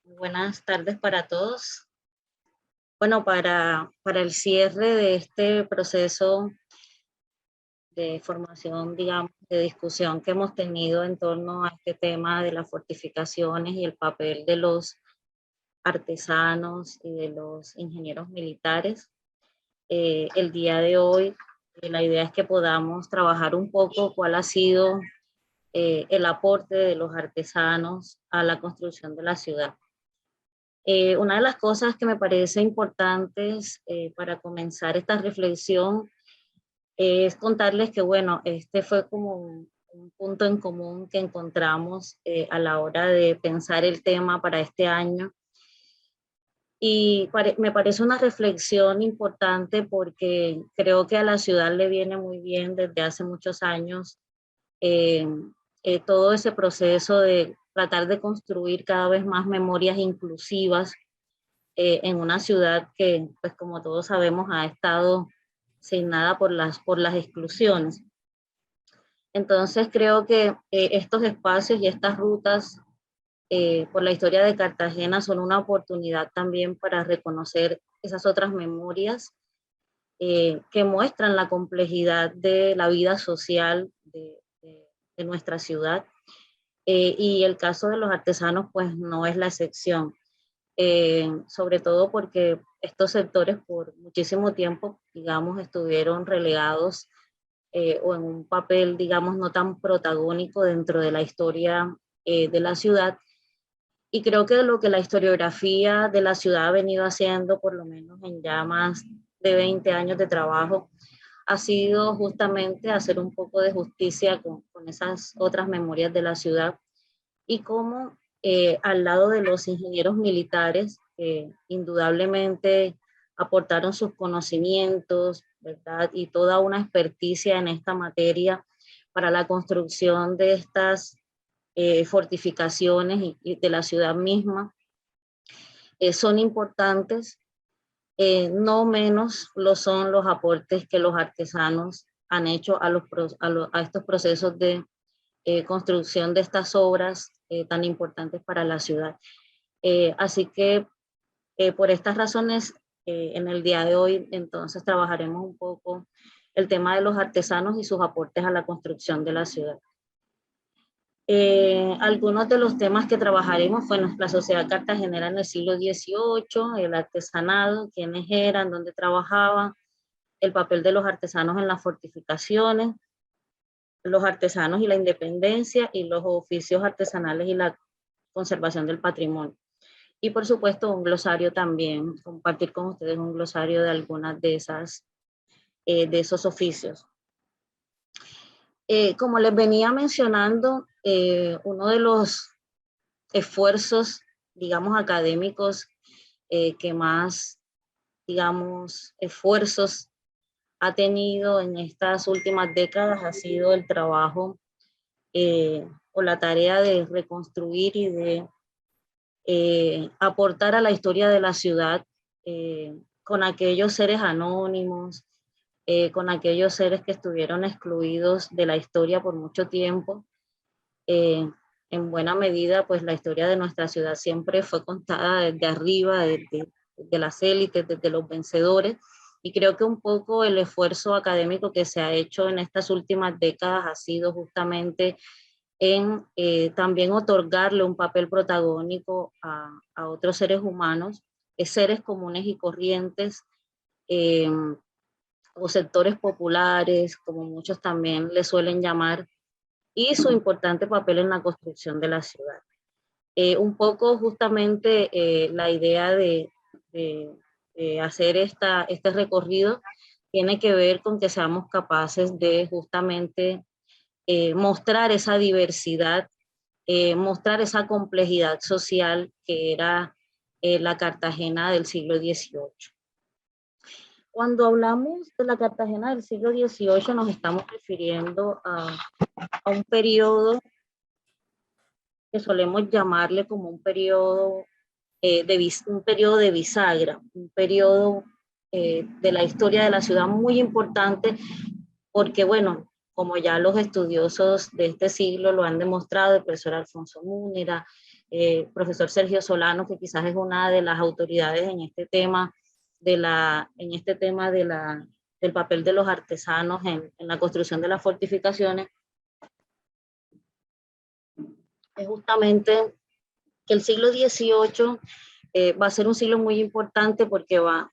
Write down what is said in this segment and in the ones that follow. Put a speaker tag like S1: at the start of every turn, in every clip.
S1: Buenas tardes para todos. Bueno, para el cierre de este proceso de formación, digamos, de discusión que hemos tenido en torno a este tema de las fortificaciones y el papel de los artesanos y de los ingenieros militares, el día de hoy la idea es que podamos trabajar un poco cuál ha sido el aporte de los artesanos a la construcción de la ciudad. Una de las cosas que me parece importantes para comenzar esta reflexión es contarles que, bueno, este fue como un punto en común que encontramos a la hora de pensar el tema para este año. Y me parece una reflexión importante porque creo que a la ciudad le viene muy bien desde hace muchos años eh, todo ese proceso de tratar de construir cada vez más memorias inclusivas en una ciudad que, pues como todos sabemos, ha estado signada por las exclusiones. Entonces creo que estos espacios y estas rutas por la historia de Cartagena son una oportunidad también para reconocer esas otras memorias que muestran la complejidad de la vida social de nuestra ciudad. Y el caso de los artesanos, pues no es la excepción. Sobre todo porque estos sectores por muchísimo tiempo, digamos, estuvieron relegados o en un papel, digamos, no tan protagónico dentro de la historia de la ciudad. Y creo que lo que la historiografía de la ciudad ha venido haciendo, por lo menos en ya más de 20 años de trabajo, ha sido justamente hacer un poco de justicia con esas otras memorias de la ciudad y cómo al lado de los ingenieros militares, que indudablemente aportaron sus conocimientos, ¿verdad? Y toda una experticia en esta materia para la construcción de estas fortificaciones y de la ciudad misma, son importantes. No menos lo son los aportes que los artesanos han hecho a estos procesos de construcción de estas obras tan importantes para la ciudad. Así que por estas razones, en el día de hoy, entonces trabajaremos un poco el tema de los artesanos y sus aportes a la construcción de la ciudad. Algunos de los temas que trabajaremos fue la sociedad cartagenera en el siglo XVIII, el artesanado, quiénes eran, dónde trabajaban, el papel de los artesanos en las fortificaciones, los artesanos y la independencia y los oficios artesanales y la conservación del patrimonio. Y por supuesto un glosario también, compartir con ustedes un glosario de algunas de esos oficios. Como les venía mencionando, uno de los esfuerzos, digamos, académicos que más, digamos, esfuerzos ha tenido en estas últimas décadas ha sido el trabajo o la tarea de reconstruir y de aportar a la historia de la ciudad con aquellos seres anónimos, con aquellos seres que estuvieron excluidos de la historia por mucho tiempo. En buena medida, pues la historia de nuestra ciudad siempre fue contada desde arriba, desde las élites, desde los vencedores, y creo que un poco el esfuerzo académico que se ha hecho en estas últimas décadas ha sido justamente en también otorgarle un papel protagónico a otros seres humanos, seres comunes y corrientes, eh, o sectores populares, como muchos también le suelen llamar, y su importante papel en la construcción de la ciudad. Un poco justamente la idea de hacer este recorrido tiene que ver con que seamos capaces de justamente mostrar esa diversidad, mostrar esa complejidad social que era la Cartagena del siglo XVIII. Cuando hablamos de la Cartagena del siglo XVIII nos estamos refiriendo a un periodo que solemos llamarle como un periodo un periodo de bisagra, un periodo de la historia de la ciudad muy importante porque, bueno, como ya los estudiosos de este siglo lo han demostrado, el profesor Alfonso Múnera, profesor Sergio Solano, que quizás es una de las autoridades en este tema, del papel de los artesanos en la construcción de las fortificaciones, es justamente que el siglo XVIII va a ser un siglo muy importante porque va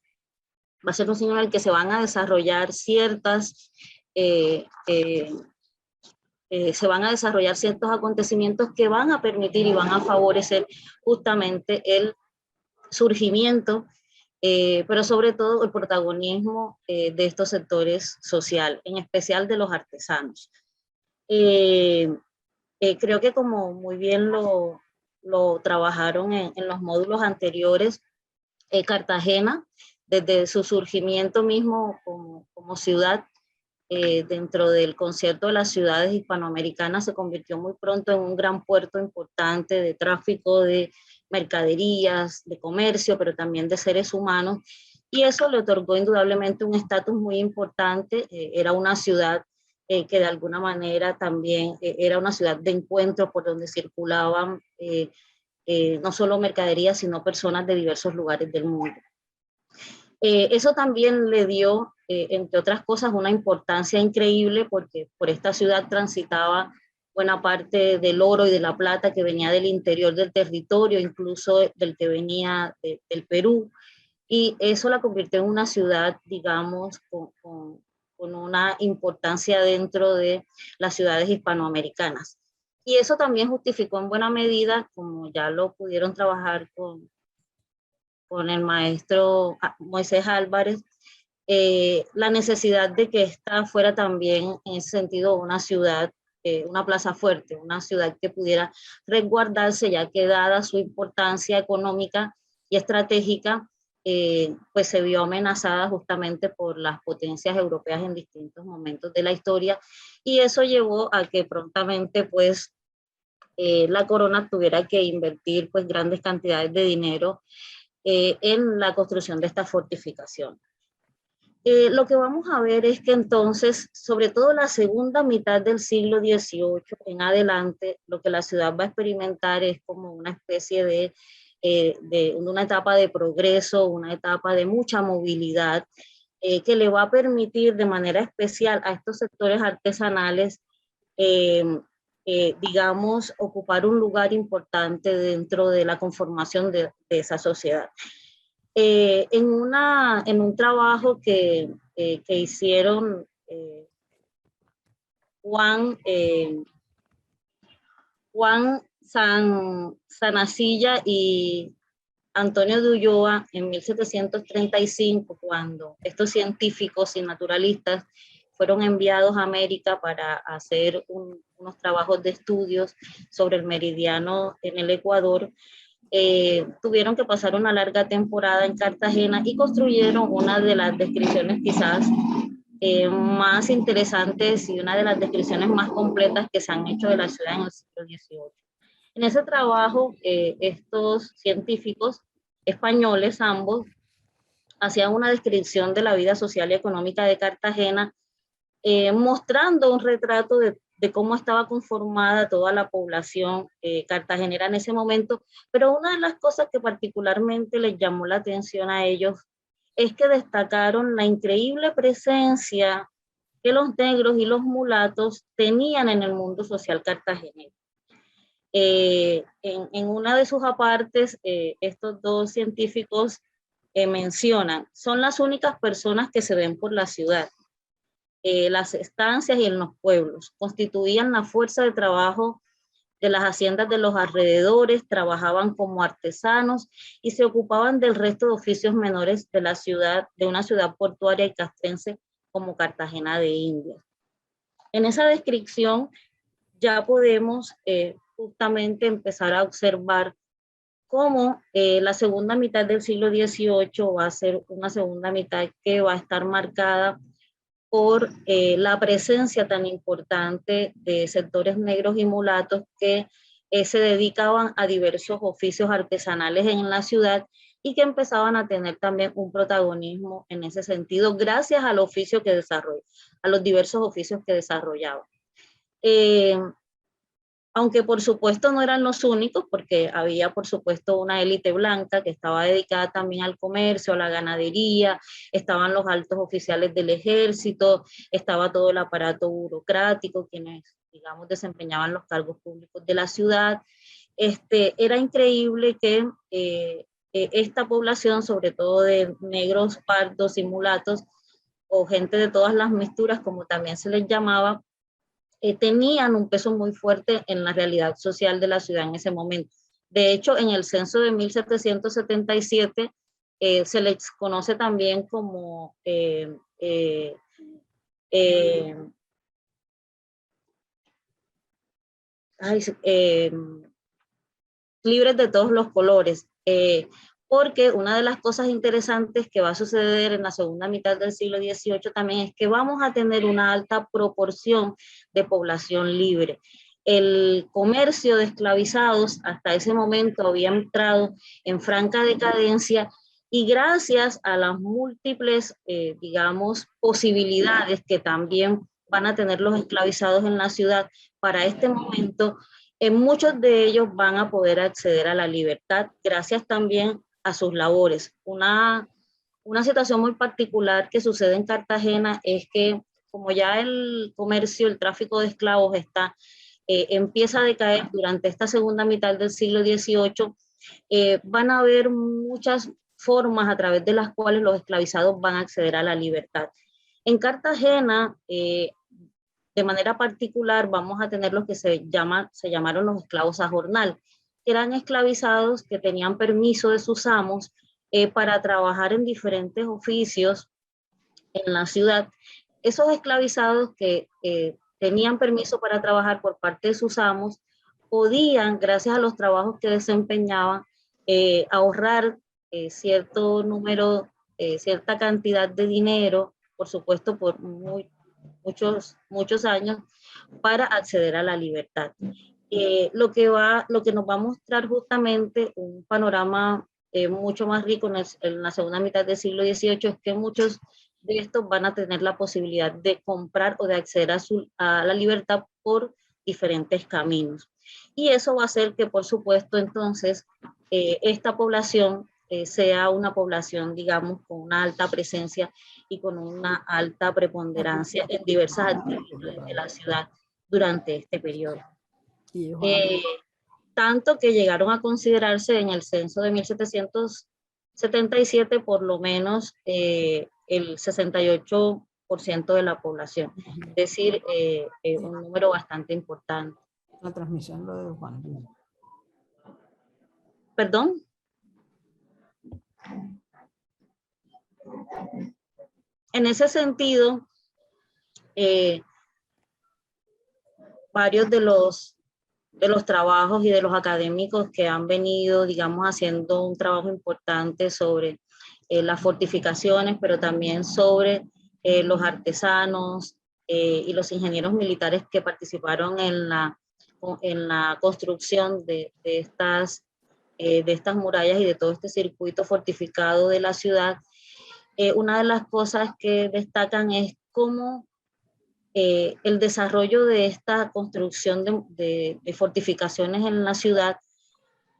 S1: a ser un siglo en el que se van a desarrollar se van a desarrollar ciertos acontecimientos que van a permitir y van a favorecer justamente el surgimiento, pero sobre todo el protagonismo de estos sectores sociales, en especial de los artesanos. Creo que como muy bien lo trabajaron en los módulos anteriores, Cartagena, desde su surgimiento mismo como ciudad, dentro del concierto de las ciudades hispanoamericanas, se convirtió muy pronto en un gran puerto importante de tráfico de mercaderías, de comercio, pero también de seres humanos, y eso le otorgó indudablemente un estatus muy importante. Era una ciudad que de alguna manera también era una ciudad de encuentro por donde circulaban no solo mercaderías, sino personas de diversos lugares del mundo. Eso también le dio, entre otras cosas, una importancia increíble porque por esta ciudad transitaba buena parte del oro y de la plata que venía del interior del territorio, incluso del que venía del Perú, y eso la convirtió en una ciudad, digamos, con una importancia dentro de las ciudades hispanoamericanas. Y eso también justificó en buena medida, como ya lo pudieron trabajar con el maestro Moisés Álvarez, la necesidad de que esta fuera también en ese sentido una ciudad, una plaza fuerte, una ciudad que pudiera resguardarse, ya que dada su importancia económica y estratégica, pues se vio amenazada justamente por las potencias europeas en distintos momentos de la historia, y eso llevó a que prontamente pues la corona tuviera que invertir pues grandes cantidades de dinero en la construcción de esta fortificación. Lo que vamos a ver es que entonces, sobre todo la segunda mitad del siglo XVIII en adelante, lo que la ciudad va a experimentar es como una especie de una etapa de progreso, una etapa de mucha movilidad, que le va a permitir de manera especial a estos sectores artesanales, eh, digamos, ocupar un lugar importante dentro de la conformación de esa sociedad. En un trabajo que hicieron Juan, Juan Sanasilla y Antonio de Ulloa en 1735, cuando estos científicos y naturalistas fueron enviados a América para hacer unos trabajos de estudios sobre el meridiano en el Ecuador. Tuvieron que pasar una larga temporada en Cartagena y construyeron una de las descripciones quizás más interesantes y una de las descripciones más completas que se han hecho de la ciudad en el siglo XVIII. En ese trabajo, estos científicos españoles, ambos, hacían una descripción de la vida social y económica de Cartagena, mostrando un retrato de cómo estaba conformada toda la población cartagenera en ese momento, pero una de las cosas que particularmente les llamó la atención a ellos es que destacaron la increíble presencia que los negros y los mulatos tenían en el mundo social cartagenero. En una de sus apartes, estos dos científicos mencionan, son las únicas personas que se ven por la ciudad. Las estancias y en los pueblos constituían la fuerza de trabajo de las haciendas de los alrededores, trabajaban como artesanos y se ocupaban del resto de oficios menores de la ciudad, de una ciudad portuaria y castrense como Cartagena de Indias. En esa descripción ya podemos justamente empezar a observar cómo la segunda mitad del siglo XVIII va a ser una segunda mitad que va a estar marcada por la presencia tan importante de sectores negros y mulatos que se dedicaban a diversos oficios artesanales en la ciudad y que empezaban a tener también un protagonismo en ese sentido gracias al oficio que desarrollaban, a los diversos oficios que desarrollaban. aunque por supuesto no eran los únicos, porque había por supuesto una élite blanca que estaba dedicada también al comercio, a la ganadería, estaban los altos oficiales del ejército, estaba todo el aparato burocrático, quienes, digamos, desempeñaban los cargos públicos de la ciudad. Era increíble que esta población, sobre todo de negros, pardos y mulatos, o gente de todas las mixturas, como también se les llamaba, tenían un peso muy fuerte en la realidad social de la ciudad en ese momento. De hecho, en el censo de 1777 se les conoce también como eh, ay, libres de todos los colores, porque una de las cosas interesantes que va a suceder en la segunda mitad del siglo XVIII también es que vamos a tener una alta proporción de población libre. El comercio de esclavizados hasta ese momento había entrado en franca decadencia y gracias a las múltiples, digamos, posibilidades que también van a tener los esclavizados en la ciudad para este momento, muchos de ellos van a poder acceder a la libertad gracias también a sus labores. Una situación muy particular que sucede en Cartagena es que como ya el comercio, el tráfico de esclavos empieza a decaer durante esta segunda mitad del siglo XVIII, van a haber muchas formas a través de las cuales los esclavizados van a acceder a la libertad. En Cartagena, de manera particular, vamos a tener los que se llamaron los esclavos a jornal, que eran esclavizados que tenían permiso de sus amos para trabajar en diferentes oficios en la ciudad. Esos esclavizados que tenían permiso para trabajar por parte de sus amos, podían, gracias a los trabajos que desempeñaban, ahorrar cierto número, cierta cantidad de dinero, por supuesto, por muchos años, para acceder a la libertad. Lo que nos va a mostrar justamente un panorama mucho más rico en la segunda mitad del siglo XVIII es que muchos de estos van a tener la posibilidad de comprar o de acceder a la libertad por diferentes caminos. Y eso va a hacer que, por supuesto, entonces, esta población sea una población, digamos, con una alta presencia y con una alta preponderancia en diversas actividades de la ciudad durante este periodo. Tanto que llegaron a considerarse en el censo de 1777 por lo menos el 68% de la población, es decir, un número bastante importante.
S2: La transmisión lo de Juan.
S1: ¿Perdón? En ese sentido, varios de los trabajos y de los académicos que han venido, digamos, haciendo un trabajo importante sobre las fortificaciones, pero también sobre los artesanos y los ingenieros militares que participaron en la construcción de estas murallas y de todo este circuito fortificado de la ciudad. Una de las cosas que destacan es cómo el desarrollo de esta construcción de fortificaciones en la ciudad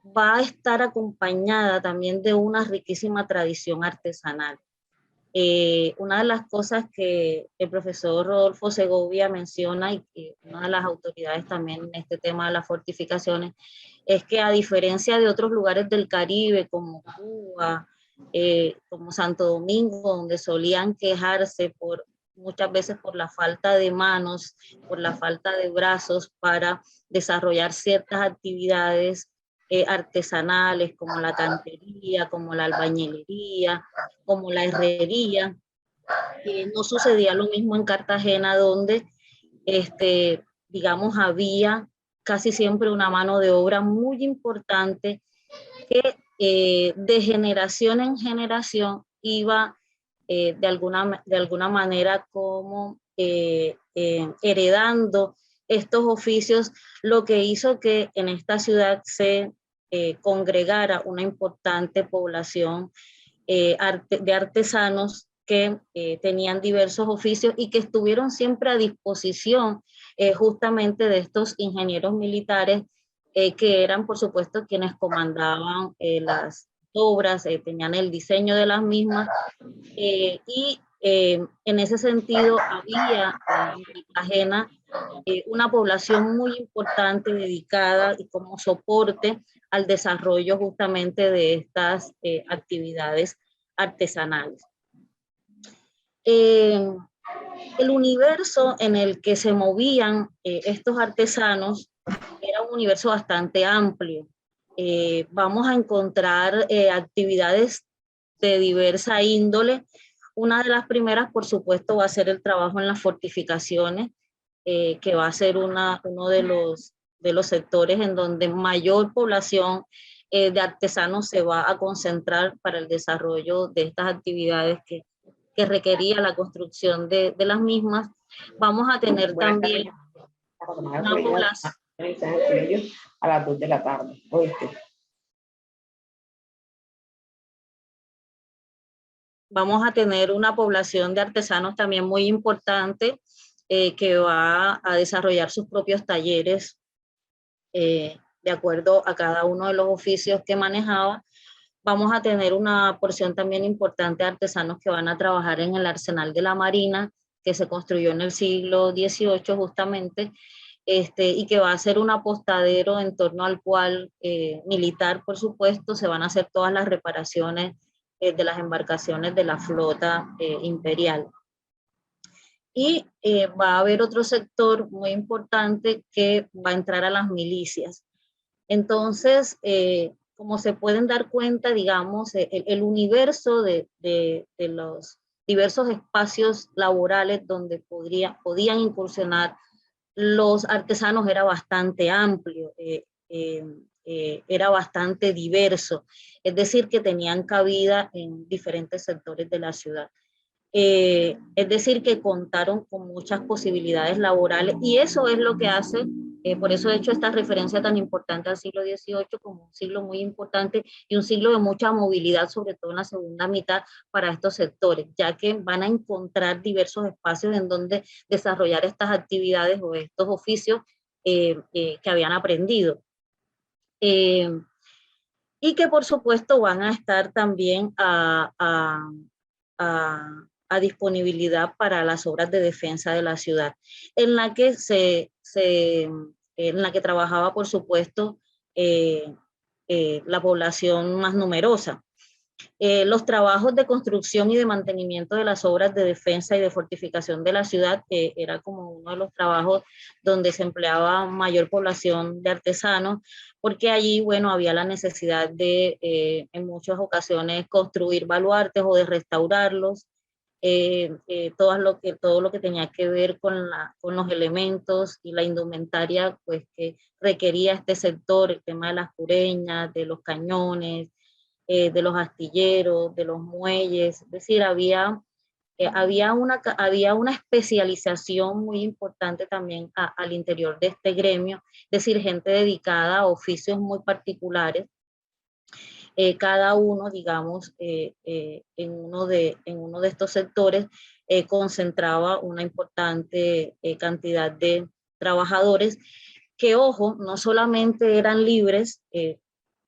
S1: va a estar acompañada también de una riquísima tradición artesanal. Una de las cosas que el profesor Rodolfo Segovia menciona y que una de las autoridades también en este tema de las fortificaciones es que a diferencia de otros lugares del Caribe como Cuba, como Santo Domingo, donde solían quejarse muchas veces por la falta de manos, por la falta de brazos para desarrollar ciertas actividades artesanales como la cantería, como la albañilería, como la herrería. No sucedía lo mismo en Cartagena, donde digamos, había casi siempre una mano de obra muy importante que de generación en generación iba de alguna manera como heredando estos oficios, lo que hizo que en esta ciudad se congregara una importante población de artesanos que tenían diversos oficios y que estuvieron siempre a disposición justamente de estos ingenieros militares que eran, por supuesto, quienes comandaban las obras, tenían el diseño de las mismas, y en ese sentido había en Cartagena una población muy importante dedicada y como soporte al desarrollo justamente de estas actividades artesanales. El universo en el que se movían estos artesanos era un universo bastante amplio. Vamos a encontrar actividades de diversa índole. Una de las primeras, por supuesto, va a ser el trabajo en las fortificaciones, que va a ser uno de los sectores en donde mayor población de artesanos se va a concentrar para el desarrollo de estas actividades que requería la construcción de las mismas. Vamos a tener también una población
S3: a las 2 de la tarde. ¿Oíste?
S1: Vamos a tener una población de artesanos también muy importante que va a desarrollar sus propios talleres de acuerdo a cada uno de los oficios que manejaba. Vamos a tener una porción también importante de artesanos que van a trabajar en el Arsenal de la Marina, que se construyó en el siglo XVIII justamente, y que va a ser un apostadero en torno al cual, militar por supuesto, se van a hacer todas las reparaciones de las embarcaciones de la flota imperial. Y va a haber otro sector muy importante que va a entrar a las milicias. Entonces, como se pueden dar cuenta, digamos, el universo de los diversos espacios laborales donde podían incursionar los artesanos era bastante amplio, era bastante diverso, es decir, que tenían cabida en diferentes sectores de la ciudad. Es decir, que contaron con muchas posibilidades laborales y eso es lo que hace, por eso he hecho esta referencia tan importante al siglo XVIII como un siglo muy importante y un siglo de mucha movilidad, sobre todo en la segunda mitad para estos sectores, ya que van a encontrar diversos espacios en donde desarrollar estas actividades o estos oficios que habían aprendido. Y que por supuesto van a estar también a disponibilidad para las obras de defensa de la ciudad, en la que en la que trabajaba, por supuesto, la población más numerosa. Los trabajos de construcción y de mantenimiento de las obras de defensa y de fortificación de la ciudad era como uno de los trabajos donde se empleaba mayor población de artesanos, porque allí, bueno, había la necesidad de, en muchas ocasiones, construir baluartes o de restaurarlos, todo lo que tenía que ver con los elementos y la indumentaria, pues que requería este sector, el tema de las cureñas, de los cañones, de los astilleros, de los muelles, es decir, había una especialización muy importante también al interior de este gremio, es decir, gente dedicada a oficios muy particulares, cada uno, digamos, en uno de estos sectores concentraba una importante cantidad de trabajadores que, ojo, no solamente eran libres,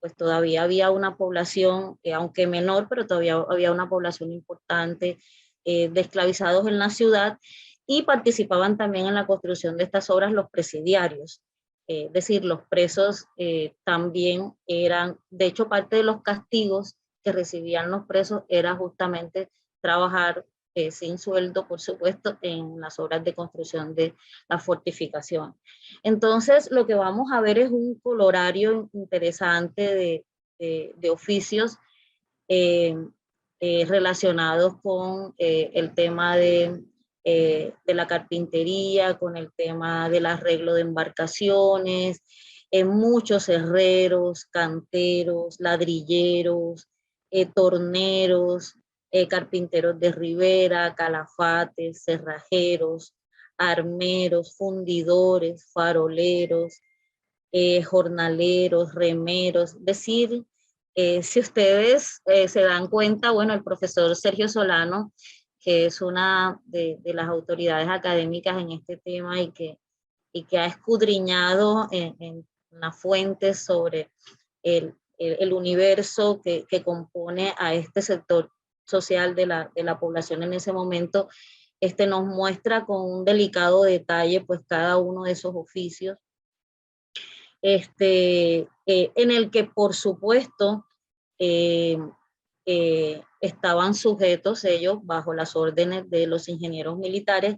S1: pues todavía había una población, aunque menor, pero todavía había una población importante de esclavizados en la ciudad, y participaban también en la construcción de estas obras los presidiarios. Es decir, los presos también eran, de hecho, parte de los castigos que recibían los presos era justamente trabajar sin sueldo, por supuesto, en las obras de construcción de la fortificación. Entonces, lo que vamos a ver es un colorario interesante de oficios relacionados con el tema de la carpintería, con el tema del arreglo de embarcaciones, muchos herreros, canteros, ladrilleros, torneros, carpinteros de ribera, calafates, cerrajeros, armeros, fundidores, faroleros, jornaleros, remeros, es decir, si ustedes se dan cuenta, bueno, el profesor Sergio Solano, que es una de las autoridades académicas en este tema y que y que ha escudriñado en las fuentes sobre el universo que compone a este sector social de la población en ese momento, nos muestra con un delicado detalle pues cada uno de esos oficios, en el que por supuesto estaban sujetos ellos bajo las órdenes de los ingenieros militares,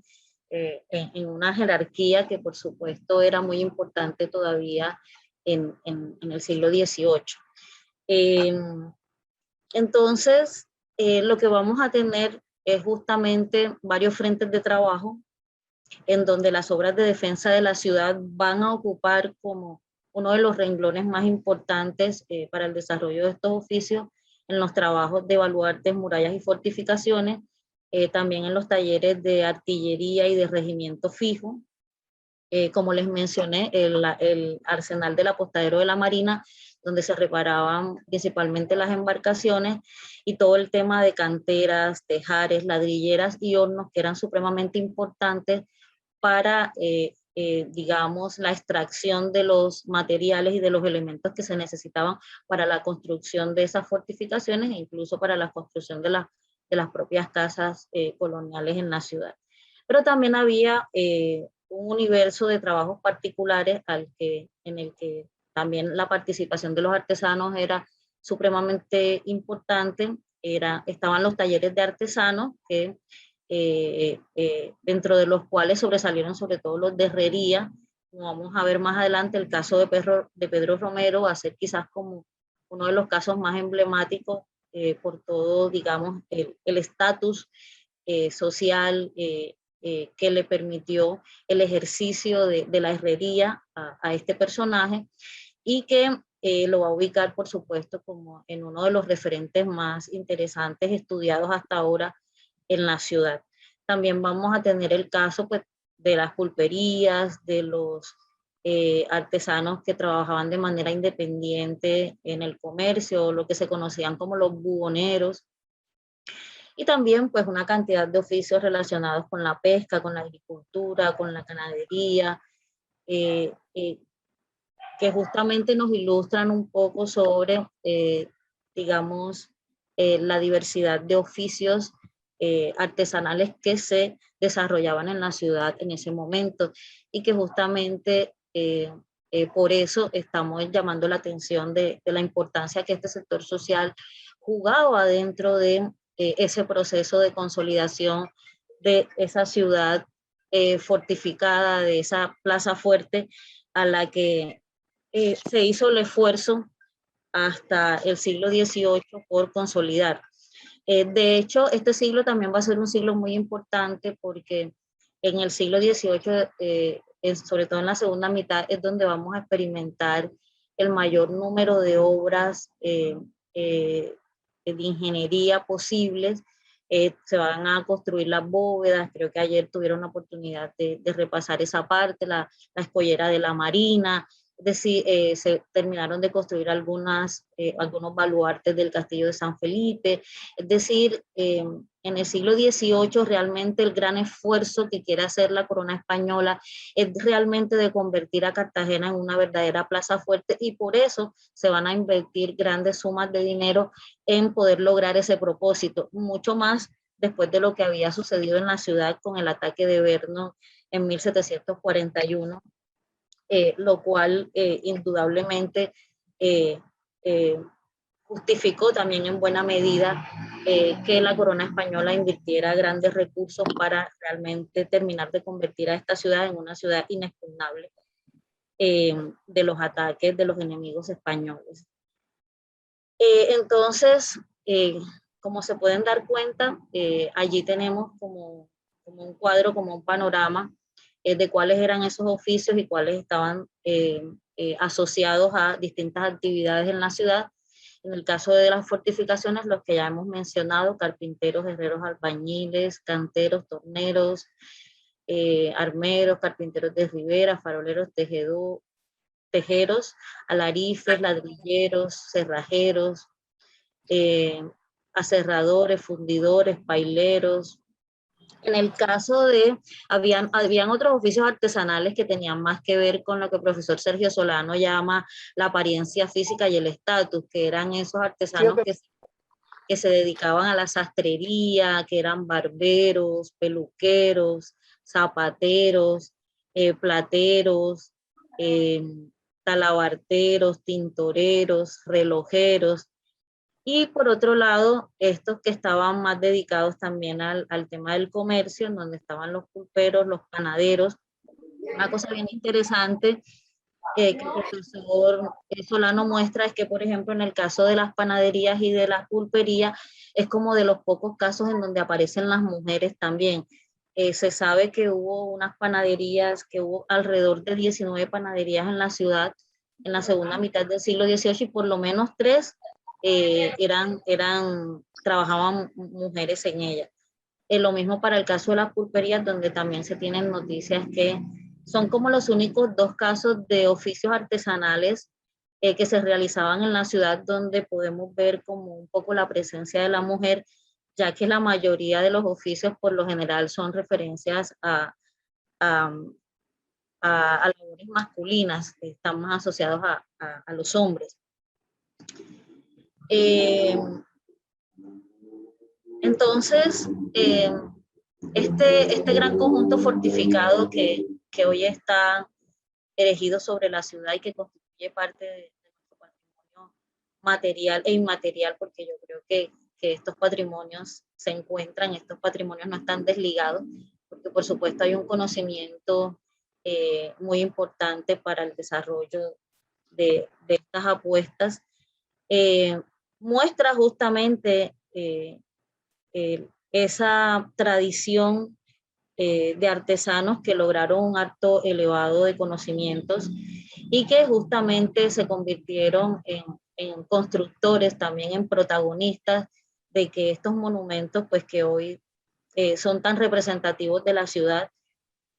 S1: en una jerarquía que por supuesto era muy importante todavía en el siglo XVIII. Entonces, lo que vamos a tener es justamente varios frentes de trabajo en donde las obras de defensa de la ciudad van a ocupar como uno de los renglones más importantes para el desarrollo de estos oficios, en los trabajos de baluartes, murallas y fortificaciones, también en los talleres de artillería y de regimiento fijo. Como les mencioné, el arsenal del apostadero de la Marina, donde se reparaban principalmente las embarcaciones, y todo el tema de canteras, tejares, ladrilleras y hornos, que eran supremamente importantes para, digamos, la extracción de los materiales y de los elementos que se necesitaban para la construcción de esas fortificaciones e incluso para la construcción de las propias casas coloniales en la ciudad. Pero también había un universo de trabajos particulares en el que también la participación de los artesanos era supremamente importante. Estaban los talleres de artesanos, que dentro de los cuales sobresalieron sobre todo los de herrería. Como vamos a ver más adelante, el caso de Pedro Romero va a ser quizás como uno de los casos más emblemáticos por todo, digamos, el estatus social que le permitió el ejercicio de la herrería a este personaje, y que lo va a ubicar, por supuesto, como en uno de los referentes más interesantes estudiados hasta ahora en la ciudad. También vamos a tener el caso pues, de las pulperías, de los artesanos que trabajaban de manera independiente en el comercio, lo que se conocían como los buhoneros, y también pues una cantidad de oficios relacionados con la pesca, con la agricultura, con la ganadería, que justamente nos ilustran un poco sobre, digamos, la diversidad de oficios artesanales que se desarrollaban en la ciudad en ese momento, y que justamente por eso estamos llamando la atención de la importancia que este sector social jugaba dentro de ese proceso de consolidación de esa ciudad fortificada, de esa plaza fuerte a la que se hizo el esfuerzo hasta el siglo XVIII por consolidar. De hecho, este siglo también va a ser un siglo muy importante porque en el siglo XVIII, sobre todo en la segunda mitad, es donde vamos a experimentar el mayor número de obras de ingeniería posibles. Se van a construir las bóvedas. Creo que ayer tuvieron la oportunidad de repasar esa parte, la escollera de la Marina. Es decir, se terminaron de construir algunos baluartes del castillo de San Felipe. Es decir, en el siglo XVIII realmente el gran esfuerzo que quiere hacer la corona española es realmente de convertir a Cartagena en una verdadera plaza fuerte, y por eso se van a invertir grandes sumas de dinero en poder lograr ese propósito, mucho más después de lo que había sucedido en la ciudad con el ataque de Vernon en 1741. Lo cual indudablemente justificó también en buena medida que la corona española invirtiera grandes recursos para realmente terminar de convertir a esta ciudad en una ciudad inexpugnable de los ataques de los enemigos españoles. Entonces, como se pueden dar cuenta, allí tenemos como un cuadro, como un panorama de cuáles eran esos oficios y cuáles estaban asociados a distintas actividades en la ciudad. En el caso de las fortificaciones, los que ya hemos mencionado: carpinteros, herreros, albañiles, canteros, torneros, armeros, carpinteros de ribera, faroleros, tejeros, alarifes, ladrilleros, cerrajeros, aserradores, fundidores, paileros, En el caso de, habían otros oficios artesanales que tenían más que ver con lo que el profesor Sergio Solano llama la apariencia física y el estatus, que eran esos artesanos que se dedicaban a la sastrería, que eran barberos, peluqueros, zapateros, plateros, eh, talabarteros, tintoreros, relojeros. Y por otro lado, estos que estaban más dedicados también al tema del comercio, en donde estaban los pulperos, los panaderos. Una cosa bien interesante que el profesor Solano muestra es que, por ejemplo, en el caso de las panaderías y de las pulperías, es como de los pocos casos en donde aparecen las mujeres también. Se sabe que hubo unas panaderías, que hubo alrededor de 19 panaderías en la ciudad en la segunda mitad del siglo XVIII y por lo menos 3 trabajaban mujeres en ellas. Lo mismo para el caso de las pulperías, donde también se tienen noticias que son como los únicos 2 casos de oficios artesanales que se realizaban en la ciudad, donde podemos ver como un poco la presencia de la mujer, ya que la mayoría de los oficios por lo general son referencias a, a labores masculinas, que están más asociados a los hombres. Entonces, este gran conjunto fortificado que hoy está erigido sobre la ciudad y que constituye parte de nuestro patrimonio material e inmaterial, porque yo creo que estos patrimonios se encuentran, estos patrimonios no están desligados, porque por supuesto hay un conocimiento muy importante para el desarrollo de estas apuestas. Muestra justamente esa tradición de artesanos que lograron un alto elevado de conocimientos y que justamente se convirtieron en constructores, también en protagonistas de que estos monumentos, pues que hoy son tan representativos de la ciudad,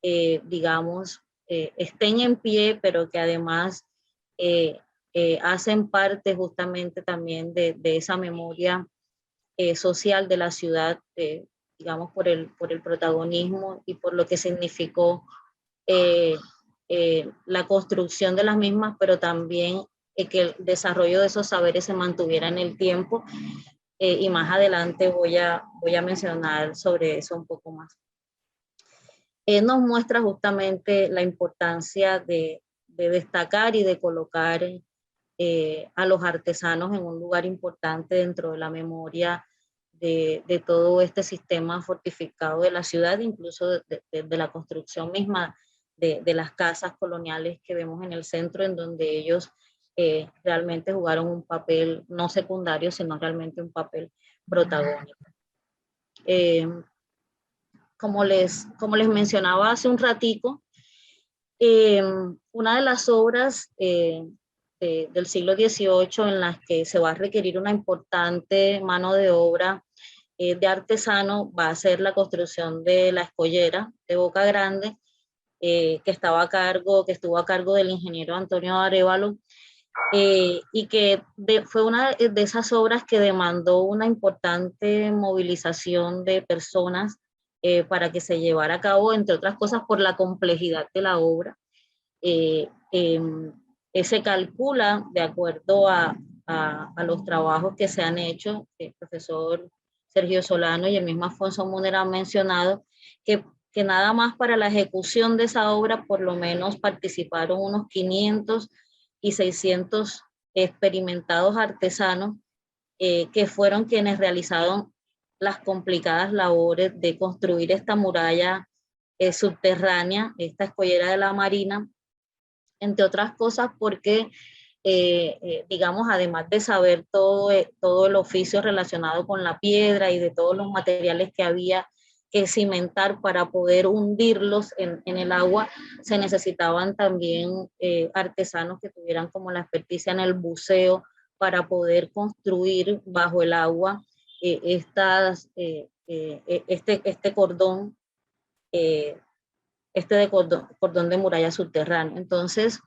S1: digamos, estén en pie, pero que además hacen parte justamente también de esa memoria social de la ciudad, digamos, por el protagonismo y por lo que significó la construcción de las mismas, pero también que el desarrollo de esos saberes se mantuviera en el tiempo. Y más adelante voy a mencionar sobre eso un poco más. Nos muestra justamente la importancia de destacar y de colocar a los artesanos en un lugar importante dentro de la memoria de todo este sistema fortificado de la ciudad, incluso de la construcción misma de las casas coloniales que vemos en el centro, en donde ellos realmente jugaron un papel no secundario, sino realmente un papel protagónico. Como les mencionaba hace un ratico, una de las obras del siglo XVIII en las que se va a requerir una importante mano de obra de artesano va a ser la construcción de la escollera de Boca Grande, que estuvo a cargo del ingeniero Antonio Arévalo, y que fue una de esas obras que demandó una importante movilización de personas para que se llevara a cabo, entre otras cosas por la complejidad de la obra. Se calcula, de acuerdo a los trabajos que se han hecho, el profesor Sergio Solano y el mismo Afonso Muner han mencionado, que nada más para la ejecución de esa obra por lo menos participaron unos 500 y 600 experimentados artesanos que fueron quienes realizaron las complicadas labores de construir esta muralla subterránea, esta escollera de la Marina, entre otras cosas porque, digamos, además de saber todo el oficio relacionado con la piedra y de todos los materiales que había que cimentar para poder hundirlos en el agua, se necesitaban también artesanos que tuvieran como la experticia en el buceo para poder construir bajo el agua este cordón, cordón de muralla subterráneo. Entonces,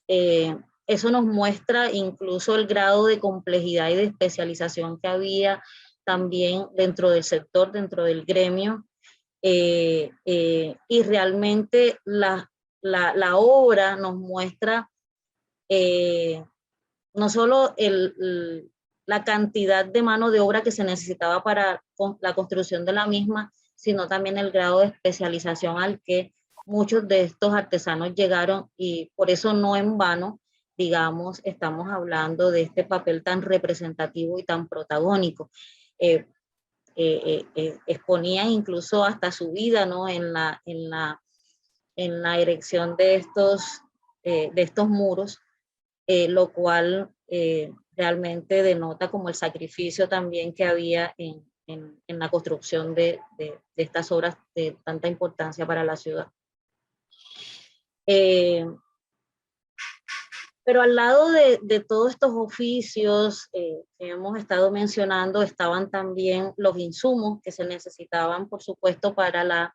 S1: eso nos muestra incluso el grado de complejidad y de especialización que había también dentro del sector, dentro del gremio, y realmente la obra nos muestra no solo la cantidad de mano de obra que se necesitaba para la construcción de la misma, sino también el grado de especialización al que muchos de estos artesanos llegaron, y por eso no en vano, digamos, estamos hablando de este papel tan representativo y tan protagónico. Exponían incluso hasta su vida, ¿no? en la erección de estos muros, lo cual realmente denota como el sacrificio también que había en la construcción de estas obras de tanta importancia para la ciudad. Pero al lado de todos estos oficios que hemos estado mencionando, estaban también los insumos que se necesitaban, por supuesto, para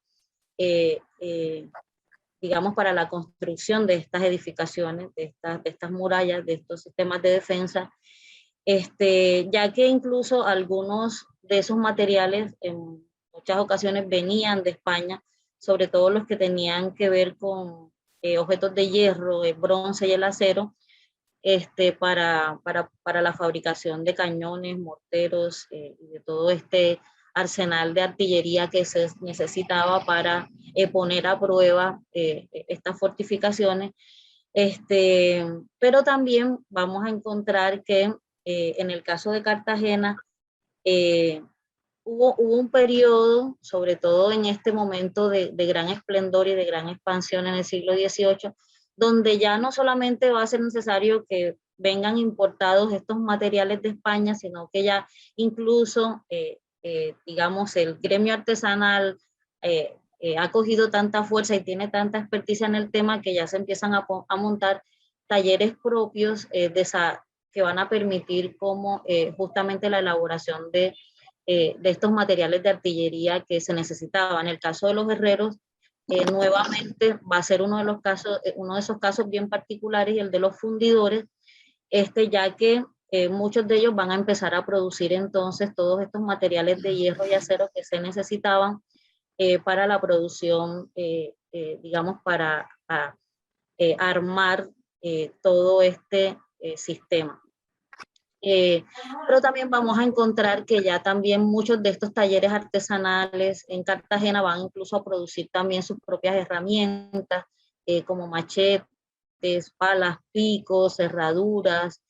S1: digamos, para la construcción de estas edificaciones, de estas murallas, de estos sistemas de defensa, ya que incluso algunos de esos materiales en muchas ocasiones venían de España, sobre todo los que tenían que ver con objetos de hierro, el bronce y el acero, para la fabricación de cañones, morteros y de todo este arsenal de artillería que se necesitaba para poner a prueba estas fortificaciones. Pero también vamos a encontrar que en el caso de Cartagena hubo un periodo, sobre todo en este momento de gran esplendor y de gran expansión en el siglo XVIII, donde ya no solamente va a ser necesario que vengan importados estos materiales de España, sino que ya incluso, digamos, el gremio artesanal ha cogido tanta fuerza y tiene tanta experticia en el tema que ya se empiezan a montar talleres propios que van a permitir como justamente la elaboración de estos materiales de artillería que se necesitaban. En el caso de los herreros, nuevamente va a ser uno de esos casos bien particulares, y el de los fundidores, ya que muchos de ellos van a empezar a producir entonces todos estos materiales de hierro y acero que se necesitaban para la producción, digamos, para armar todo este sistema. Pero también vamos a encontrar que ya también muchos de estos talleres artesanales en Cartagena van incluso a producir también sus propias herramientas, como machetes, palas, picos, cerraduras,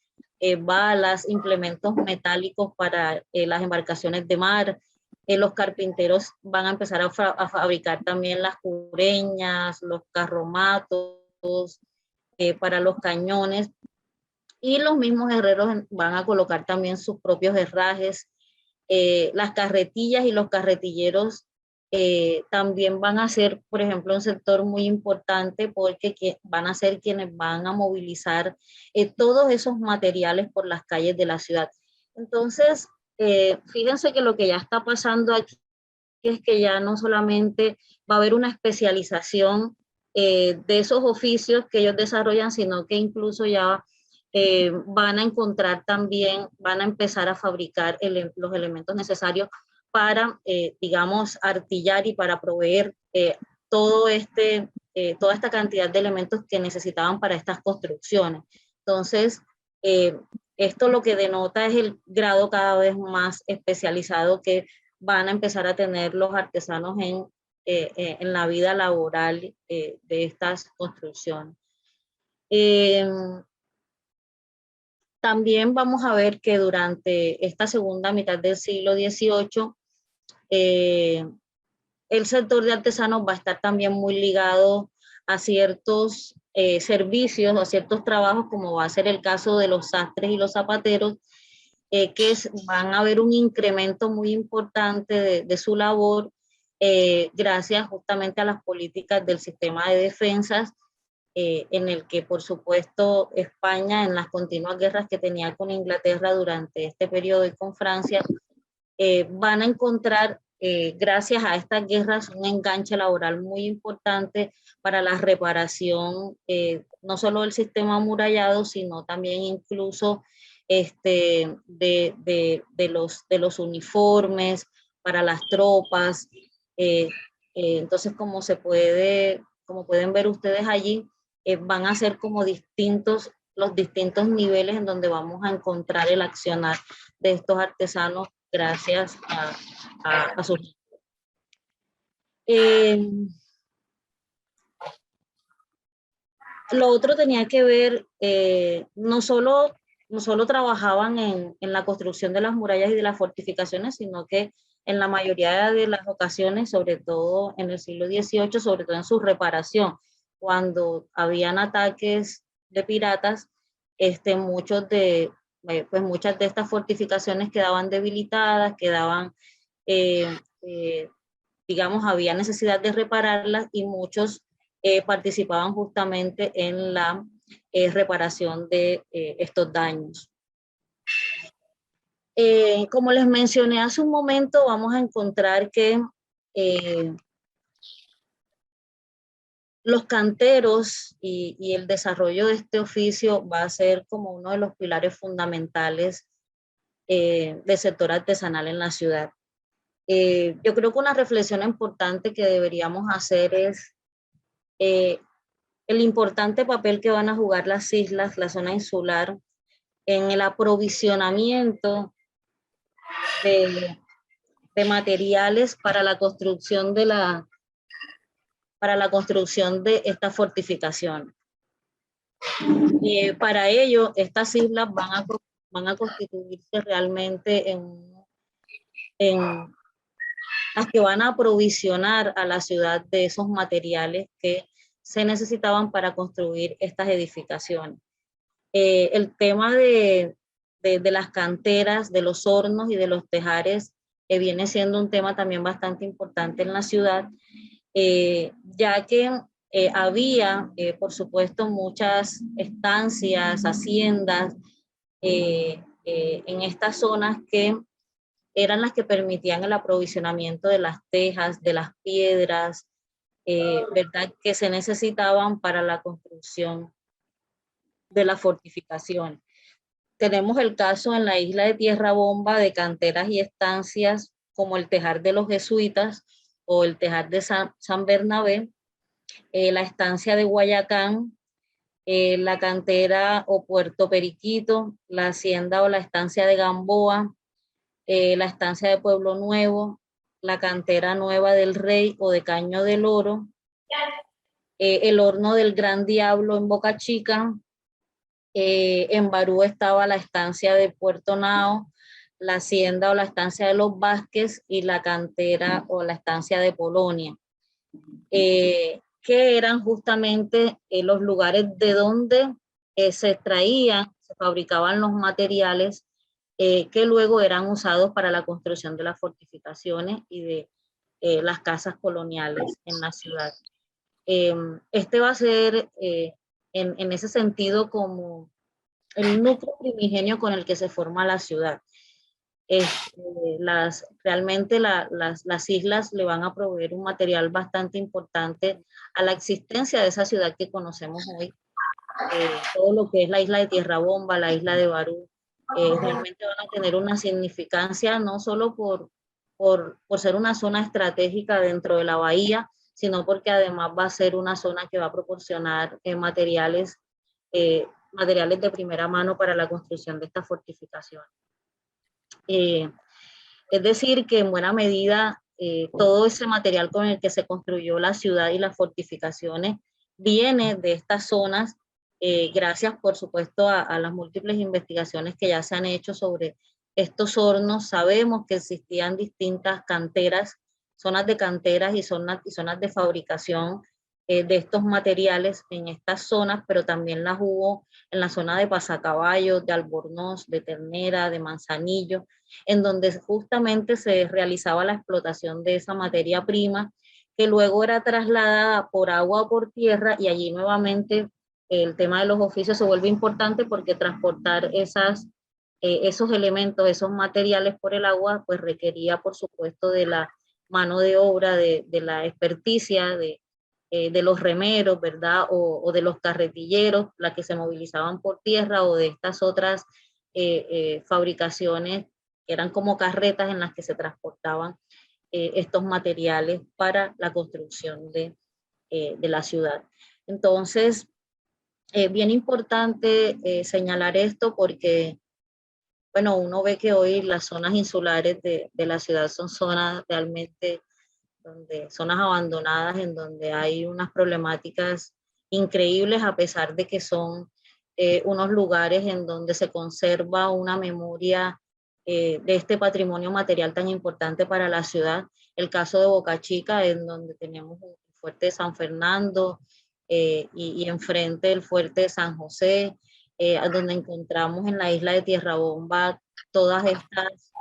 S1: balas, implementos metálicos para las embarcaciones de mar. Los carpinteros van a empezar a fabricar también las cureñas, los carromatos para los cañones, y los mismos herreros van a colocar también sus propios herrajes. Las carretillas y los carretilleros también van a ser, por ejemplo, un sector muy importante, porque van a ser quienes van a movilizar todos esos materiales por las calles de la ciudad. Entonces, fíjense que lo que ya está pasando aquí es que ya no solamente va a haber una especialización de esos oficios que ellos desarrollan, sino que incluso ya van a encontrar también, van a empezar a fabricar los elementos necesarios para, digamos, artillar y para proveer toda esta cantidad de elementos que necesitaban para estas construcciones. Entonces, esto lo que denota es el grado cada vez más especializado que van a empezar a tener los artesanos en la vida laboral de estas construcciones. También vamos a ver que durante esta segunda mitad del siglo XVIII, el sector de artesanos va a estar también muy ligado a ciertos servicios o a ciertos trabajos, como va a ser el caso de los sastres y los zapateros, van a haber un incremento muy importante de su labor gracias justamente a las políticas del sistema de defensas, en el que, por supuesto, España, en las continuas guerras que tenía con Inglaterra durante este periodo y con Francia, van a encontrar, gracias a estas guerras, un enganche laboral muy importante para la reparación, no solo del sistema amurallado, sino también incluso de los uniformes para las tropas, Entonces, como pueden ver ustedes allí, van a ser como los distintos niveles en donde vamos a encontrar el accionar de estos artesanos gracias a sus... Lo otro tenía que ver, no solo trabajaban en la construcción de las murallas y de las fortificaciones, sino que en la mayoría de las ocasiones, sobre todo en el siglo XVIII, sobre todo en su reparación, cuando habían ataques de piratas, muchas de estas fortificaciones quedaban debilitadas, digamos, había necesidad de repararlas y muchos participaban justamente en la reparación de estos daños. Como les mencioné hace un momento, vamos a encontrar que los canteros y el desarrollo de este oficio va a ser como uno de los pilares fundamentales del sector artesanal en la ciudad. Yo creo que una reflexión importante que deberíamos hacer es el importante papel que van a jugar las islas, la zona insular, en el aprovisionamiento de materiales para la construcción de esta fortificación. Para ello, estas islas van a constituirse realmente en las que van a aprovisionar a la ciudad de esos materiales que se necesitaban para construir estas edificaciones. El tema de las canteras, de los hornos y de los tejares viene siendo un tema también bastante importante en la ciudad, ya que había, por supuesto, muchas estancias, haciendas en estas zonas que eran las que permitían el aprovisionamiento de las tejas, de las piedras, ¿verdad?, que se necesitaban para la construcción de la fortificación. Tenemos el caso en la isla de Tierra Bomba de canteras y estancias como el Tejar de los Jesuitas o el Tejar de San Bernabé, la estancia de Guayacán, la cantera o Puerto Periquito, la hacienda o la estancia de Gamboa, la estancia de Pueblo Nuevo, la cantera nueva del Rey o de Caño del Oro, el horno del Gran Diablo en Boca Chica, en Barú estaba la estancia de Puerto Nao, la hacienda o la estancia de los Vázquez y la cantera o la estancia de Polonia, que eran justamente los lugares de donde se extraían, se fabricaban los materiales que luego eran usados para la construcción de las fortificaciones y de las casas coloniales en la ciudad. Este va a ser en ese sentido como el núcleo primigenio con el que se forma la ciudad. Realmente las islas le van a proveer un material bastante importante a la existencia de esa ciudad que conocemos hoy. Todo lo que es la isla de Tierra Bomba, la isla de Barú, realmente van a tener una significancia no solo por ser una zona estratégica dentro de la bahía, sino porque además va a ser una zona que va a proporcionar materiales de primera mano para la construcción de esta fortificación. Es decir, que en buena medida todo ese material con el que se construyó la ciudad y las fortificaciones viene de estas zonas, gracias por supuesto a las múltiples investigaciones que ya se han hecho sobre estos hornos. Sabemos que existían distintas canteras, zonas de canteras y zonas de fabricación de estos materiales en estas zonas, pero también las hubo en la zona de Pasacaballos, de Albornoz, de Ternera, de Manzanillo, en donde justamente se realizaba la explotación de esa materia prima, que luego era trasladada por agua o por tierra, y allí nuevamente el tema de los oficios se vuelve importante porque transportar esos elementos, esos materiales por el agua, pues requería por supuesto de la mano de obra, de la experticia, de los remeros, ¿verdad? O de los carretilleros, las que se movilizaban por tierra, o de estas otras fabricaciones que eran como carretas en las que se transportaban estos materiales para la construcción de la ciudad. Entonces, bien importante señalar esto porque, bueno, uno ve que hoy las zonas insulares de la ciudad son zonas realmente zonas abandonadas en donde hay unas problemáticas increíbles a pesar de que son unos lugares en donde se conserva una memoria de este patrimonio material tan importante para la ciudad. El caso de Boca Chica, en donde tenemos un fuerte de San Fernando y enfrente el fuerte de San José, donde encontramos en la isla de Tierra Bomba todas estas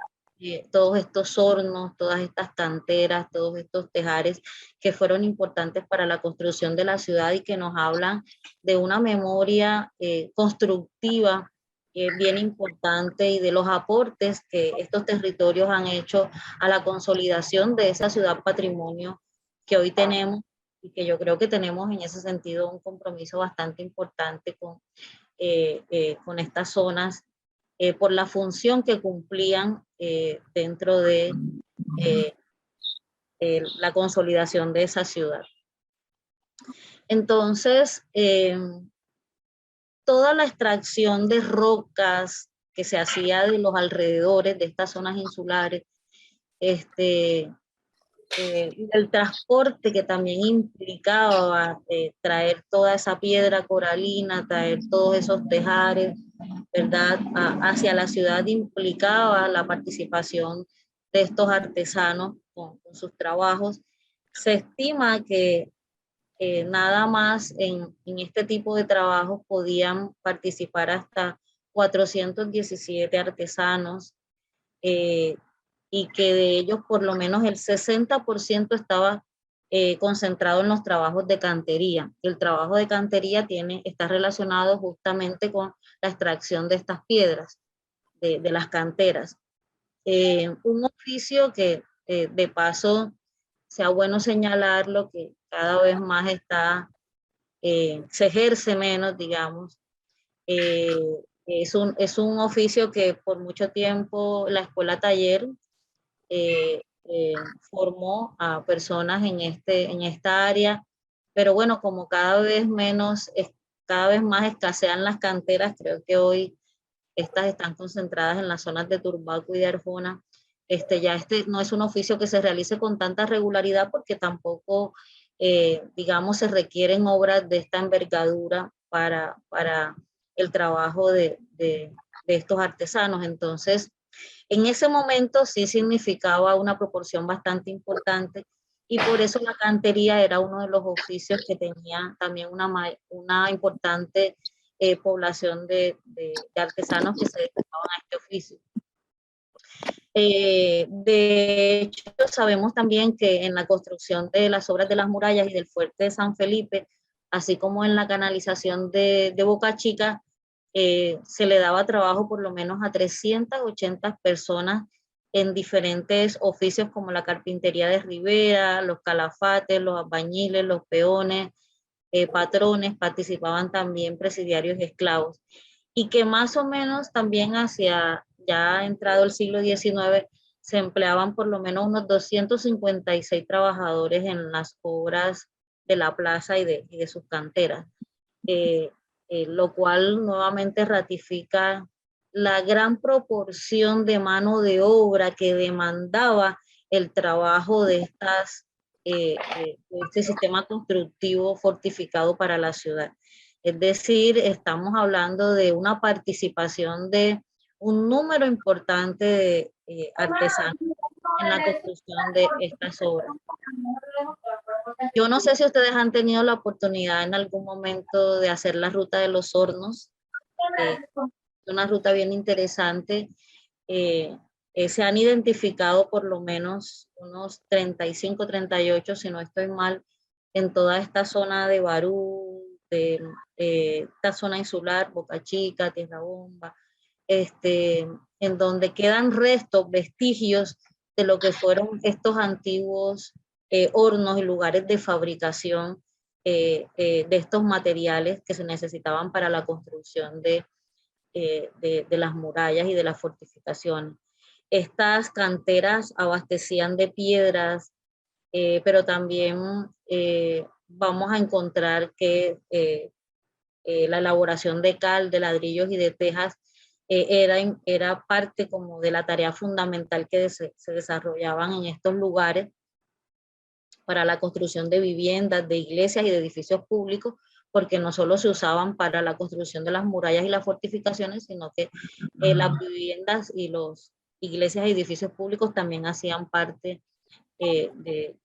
S1: todos estos hornos, todas estas canteras, todos estos tejares que fueron importantes para la construcción de la ciudad y que nos hablan de una memoria constructiva bien importante y de los aportes que estos territorios han hecho a la consolidación de esa ciudad patrimonio que hoy tenemos y que yo creo que tenemos en ese sentido un compromiso bastante importante con estas zonas por la función que cumplían dentro de la consolidación de esa ciudad. Entonces, toda la extracción de rocas que se hacía de los alrededores de estas zonas insulares, el transporte que también implicaba traer toda esa piedra coralina, traer todos esos tejares, ¿verdad? Hacia la ciudad implicaba la participación de estos artesanos con sus trabajos. Se estima que nada más en este tipo de trabajos podían participar hasta 417 artesanos y que de ellos por lo menos el 60% estaba concentrado en los trabajos de cantería. El trabajo de cantería está relacionado justamente con la extracción de estas piedras, de las canteras. Un oficio que de paso sea bueno señalarlo, que cada vez más se ejerce menos, digamos. Es un oficio que por mucho tiempo la escuela taller formó a personas en esta área, pero bueno, como cada vez más escasean las canteras, creo que hoy estas están concentradas en las zonas de Turbaco y de Arjona. No es un oficio que se realice con tanta regularidad porque tampoco, digamos, se requieren obras de esta envergadura para el trabajo de estos artesanos. Entonces, en ese momento sí significaba una proporción bastante importante y por eso la cantería era uno de los oficios que tenía también una importante población de artesanos que se dedicaban a este oficio. De hecho, sabemos también que en la construcción de las obras de las murallas y del fuerte de San Felipe, así como en la canalización de Boca Chica, se le daba trabajo por lo menos a 380 personas en diferentes oficios como la carpintería de Rivera, los calafates, los albañiles, los peones, patrones, participaban también presidiarios y esclavos. Y que más o menos también hacia ya entrado el siglo XIX se empleaban por lo menos unos 256 trabajadores en las obras de la plaza y de sus canteras. Lo cual nuevamente ratifica la gran proporción de mano de obra que demandaba el trabajo de este sistema constructivo fortificado para la ciudad. Es decir, estamos hablando de una participación de un número importante de artesanos en la construcción de estas obras. Yo no sé si ustedes han tenido la oportunidad en algún momento de hacer la ruta de los hornos, una ruta bien interesante. Se han identificado por lo menos unos 35, 38, si no estoy mal, en toda esta zona de Barú, de esta zona insular, Boca Chica, Tierra Bomba, en donde quedan restos, vestigios de lo que fueron estos antiguos hornos y lugares de fabricación de estos materiales que se necesitaban para la construcción de las murallas y de las fortificaciones. Estas canteras abastecían de piedras, pero también vamos a encontrar que la elaboración de cal, de ladrillos y de tejas era parte como de la tarea fundamental que se desarrollaban en estos lugares para la construcción de viviendas, de iglesias y de edificios públicos, porque no solo se usaban para la construcción de las murallas y las fortificaciones, sino que las viviendas y los iglesias y edificios públicos también hacían parte de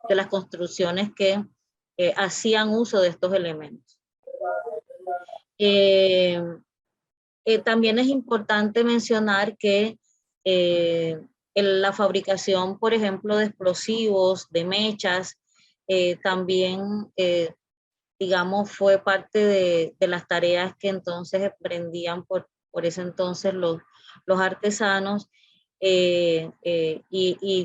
S1: las construcciones que hacían uso de estos elementos. También es importante mencionar que la fabricación, por ejemplo, de explosivos, de mechas, también, digamos, fue parte de las tareas que entonces emprendían por ese entonces los artesanos, y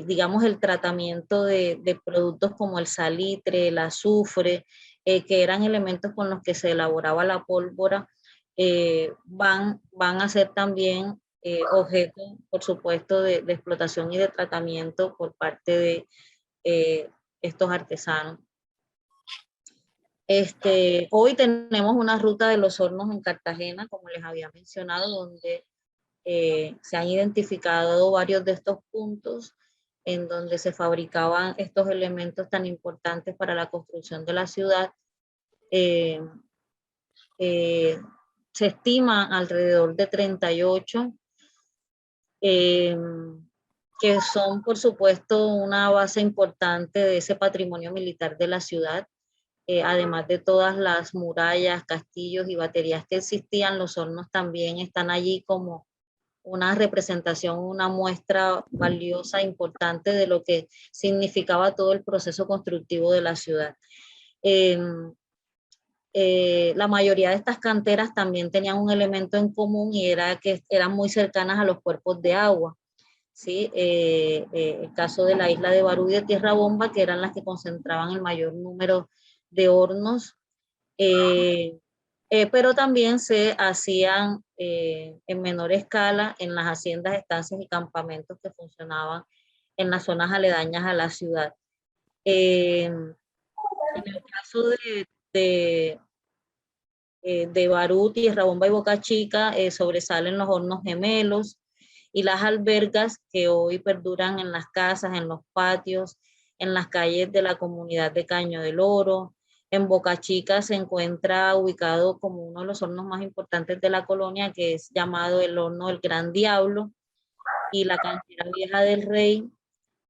S1: digamos el tratamiento de productos como el salitre, el azufre, que eran elementos con los que se elaboraba la pólvora, van a ser también objeto, por supuesto, de explotación y de tratamiento por parte de estos artesanos. Hoy tenemos una ruta de los hornos en Cartagena, como les había mencionado, donde se han identificado varios de estos puntos en donde se fabricaban estos elementos tan importantes para la construcción de la ciudad. Se estima alrededor de 38, que son, por supuesto, una base importante de ese patrimonio militar de la ciudad. Además de todas las murallas, castillos y baterías que existían, los hornos también están allí como una representación, una muestra valiosa, importante de lo que significaba todo el proceso constructivo de la ciudad. La mayoría de estas canteras también tenían un elemento en común, y era que eran muy cercanas a los cuerpos de agua. ¿Sí? El caso de la isla de Barú y de Tierra Bomba, que eran las que concentraban el mayor número de hornos, pero también se hacían en menor escala en las haciendas, estancias y campamentos que funcionaban en las zonas aledañas a la ciudad. En el caso de Barú, Tierra Bomba y Boca Chica, sobresalen los hornos gemelos y las albergas que hoy perduran en las casas, en los patios, en las calles de la comunidad de Caño del Oro. En Boca Chica se encuentra ubicado como uno de los hornos más importantes de la colonia, que es llamado el horno del Gran Diablo, y la cantera vieja del Rey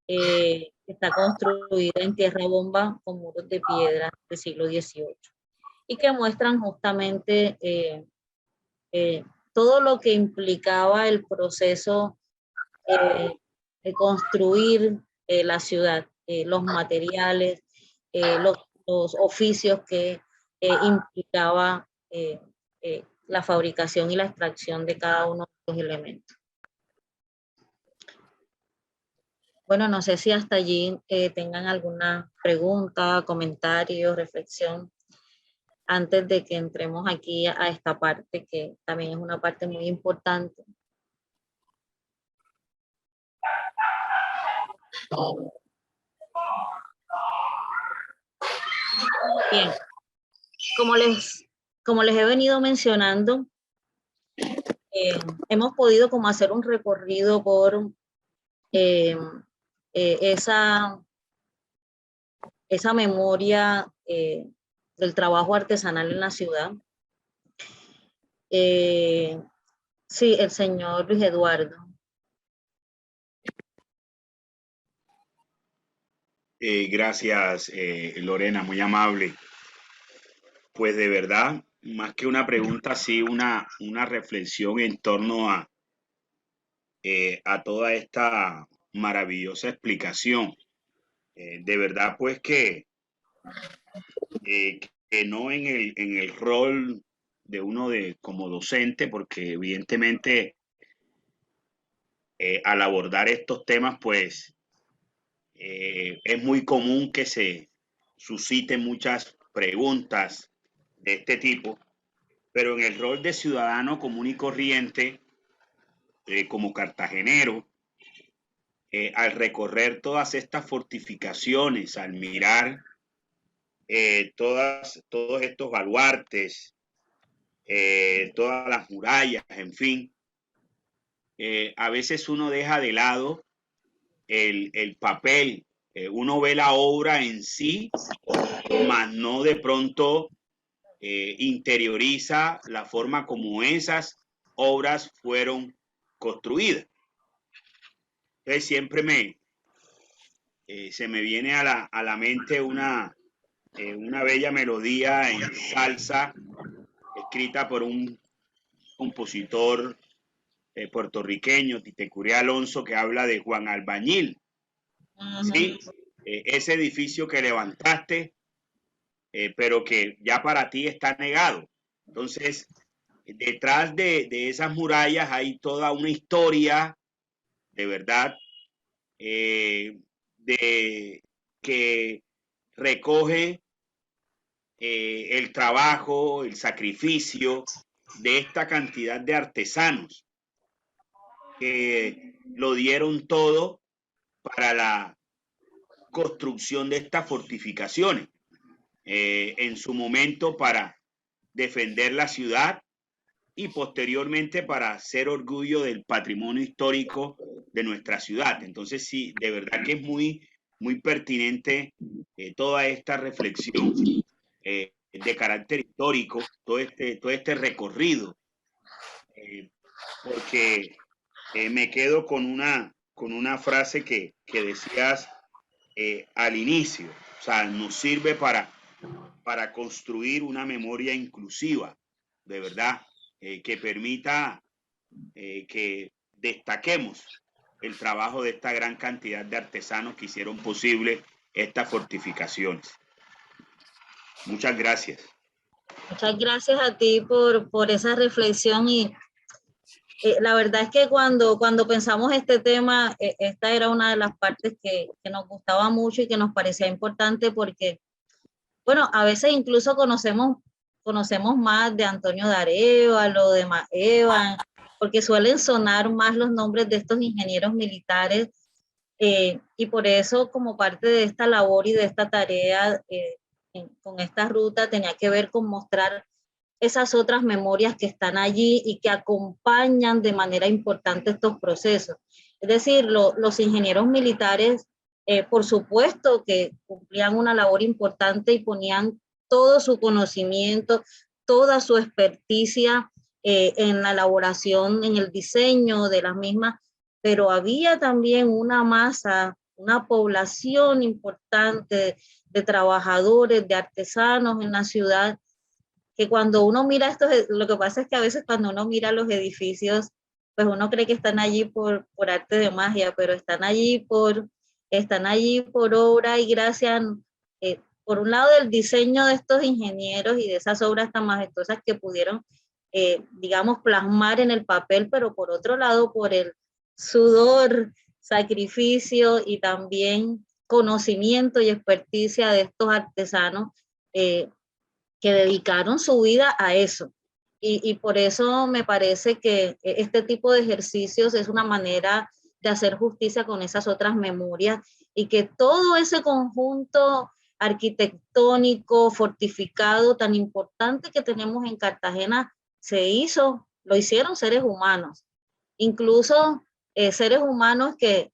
S1: está construida en Tierra Bomba con muros de piedra del siglo XVIII, y que muestran justamente todo lo que implicaba el proceso de construir la ciudad, los materiales, los oficios que implicaba la fabricación y la extracción de cada uno de los elementos. Bueno, no sé si hasta allí tengan alguna pregunta, comentario, reflexión, antes de que entremos aquí a esta parte, que también es una parte muy importante. Bien, como les he venido mencionando, hemos podido como hacer un recorrido por esa memoria del trabajo artesanal en la ciudad. Sí, el señor Luis Eduardo.
S4: Gracias, Lorena, muy amable. Pues de verdad, más que una pregunta, sí una reflexión en torno a toda esta maravillosa explicación. De verdad, pues que no en el rol de uno como docente, porque evidentemente al abordar estos temas, pues es muy común que se susciten muchas preguntas de este tipo, pero en el rol de ciudadano común y corriente, como cartagenero, al recorrer todas estas fortificaciones, al mirar todos estos baluartes, todas las murallas, en fin, a veces uno deja de lado el papel, uno ve la obra en sí, mas no de pronto interioriza la forma como esas obras fueron construidas. Entonces siempre se me viene a la mente una bella melodía en salsa escrita por un compositor puertorriqueño, Titecurí Alonso, que habla de Juan Albañil. ¿Sí? Ese edificio que levantaste, pero que ya para ti está negado. Entonces, detrás de esas murallas hay toda una historia, de verdad, que recoge el trabajo, el sacrificio de esta cantidad de artesanos que lo dieron todo para la construcción de estas fortificaciones, en su momento para defender la ciudad y posteriormente para hacer orgullo del patrimonio histórico de nuestra ciudad. Entonces sí, de verdad que es muy, muy pertinente toda esta reflexión de carácter histórico, todo este recorrido, porque me quedo con una frase que decías al inicio, o sea, nos sirve para construir una memoria inclusiva, de verdad, que permita que destaquemos el trabajo de esta gran cantidad de artesanos que hicieron posible estas fortificaciones. Muchas gracias.
S1: Muchas gracias a ti por esa reflexión y la verdad es que cuando pensamos este tema, esta era una de las partes que nos gustaba mucho y que nos parecía importante porque, bueno, a veces incluso conocemos más de Antonio de Arévalo, de Maevan, porque suelen sonar más los nombres de estos ingenieros militares y por eso como parte de esta labor y de esta tarea con esta ruta tenía que ver con mostrar esas otras memorias que están allí y que acompañan de manera importante estos procesos. Es decir, los ingenieros militares, por supuesto que cumplían una labor importante y ponían todo su conocimiento, toda su experticia en la elaboración, en el diseño de las mismas, pero había también una masa, una población importante de trabajadores, de artesanos en la ciudad, que cuando uno mira estos, lo que pasa es que a veces cuando uno mira los edificios, pues uno cree que están allí por arte de magia, pero están allí por obra y gracia, por un lado del diseño de estos ingenieros y de esas obras tan majestuosas que pudieron, digamos, plasmar en el papel, pero por otro lado por el sudor, sacrificio y también conocimiento y experticia de estos artesanos que dedicaron su vida a eso. Y por eso me parece que este tipo de ejercicios es una manera de hacer justicia con esas otras memorias y que todo ese conjunto arquitectónico, fortificado, tan importante que tenemos en Cartagena, lo hicieron seres humanos. Incluso seres humanos que,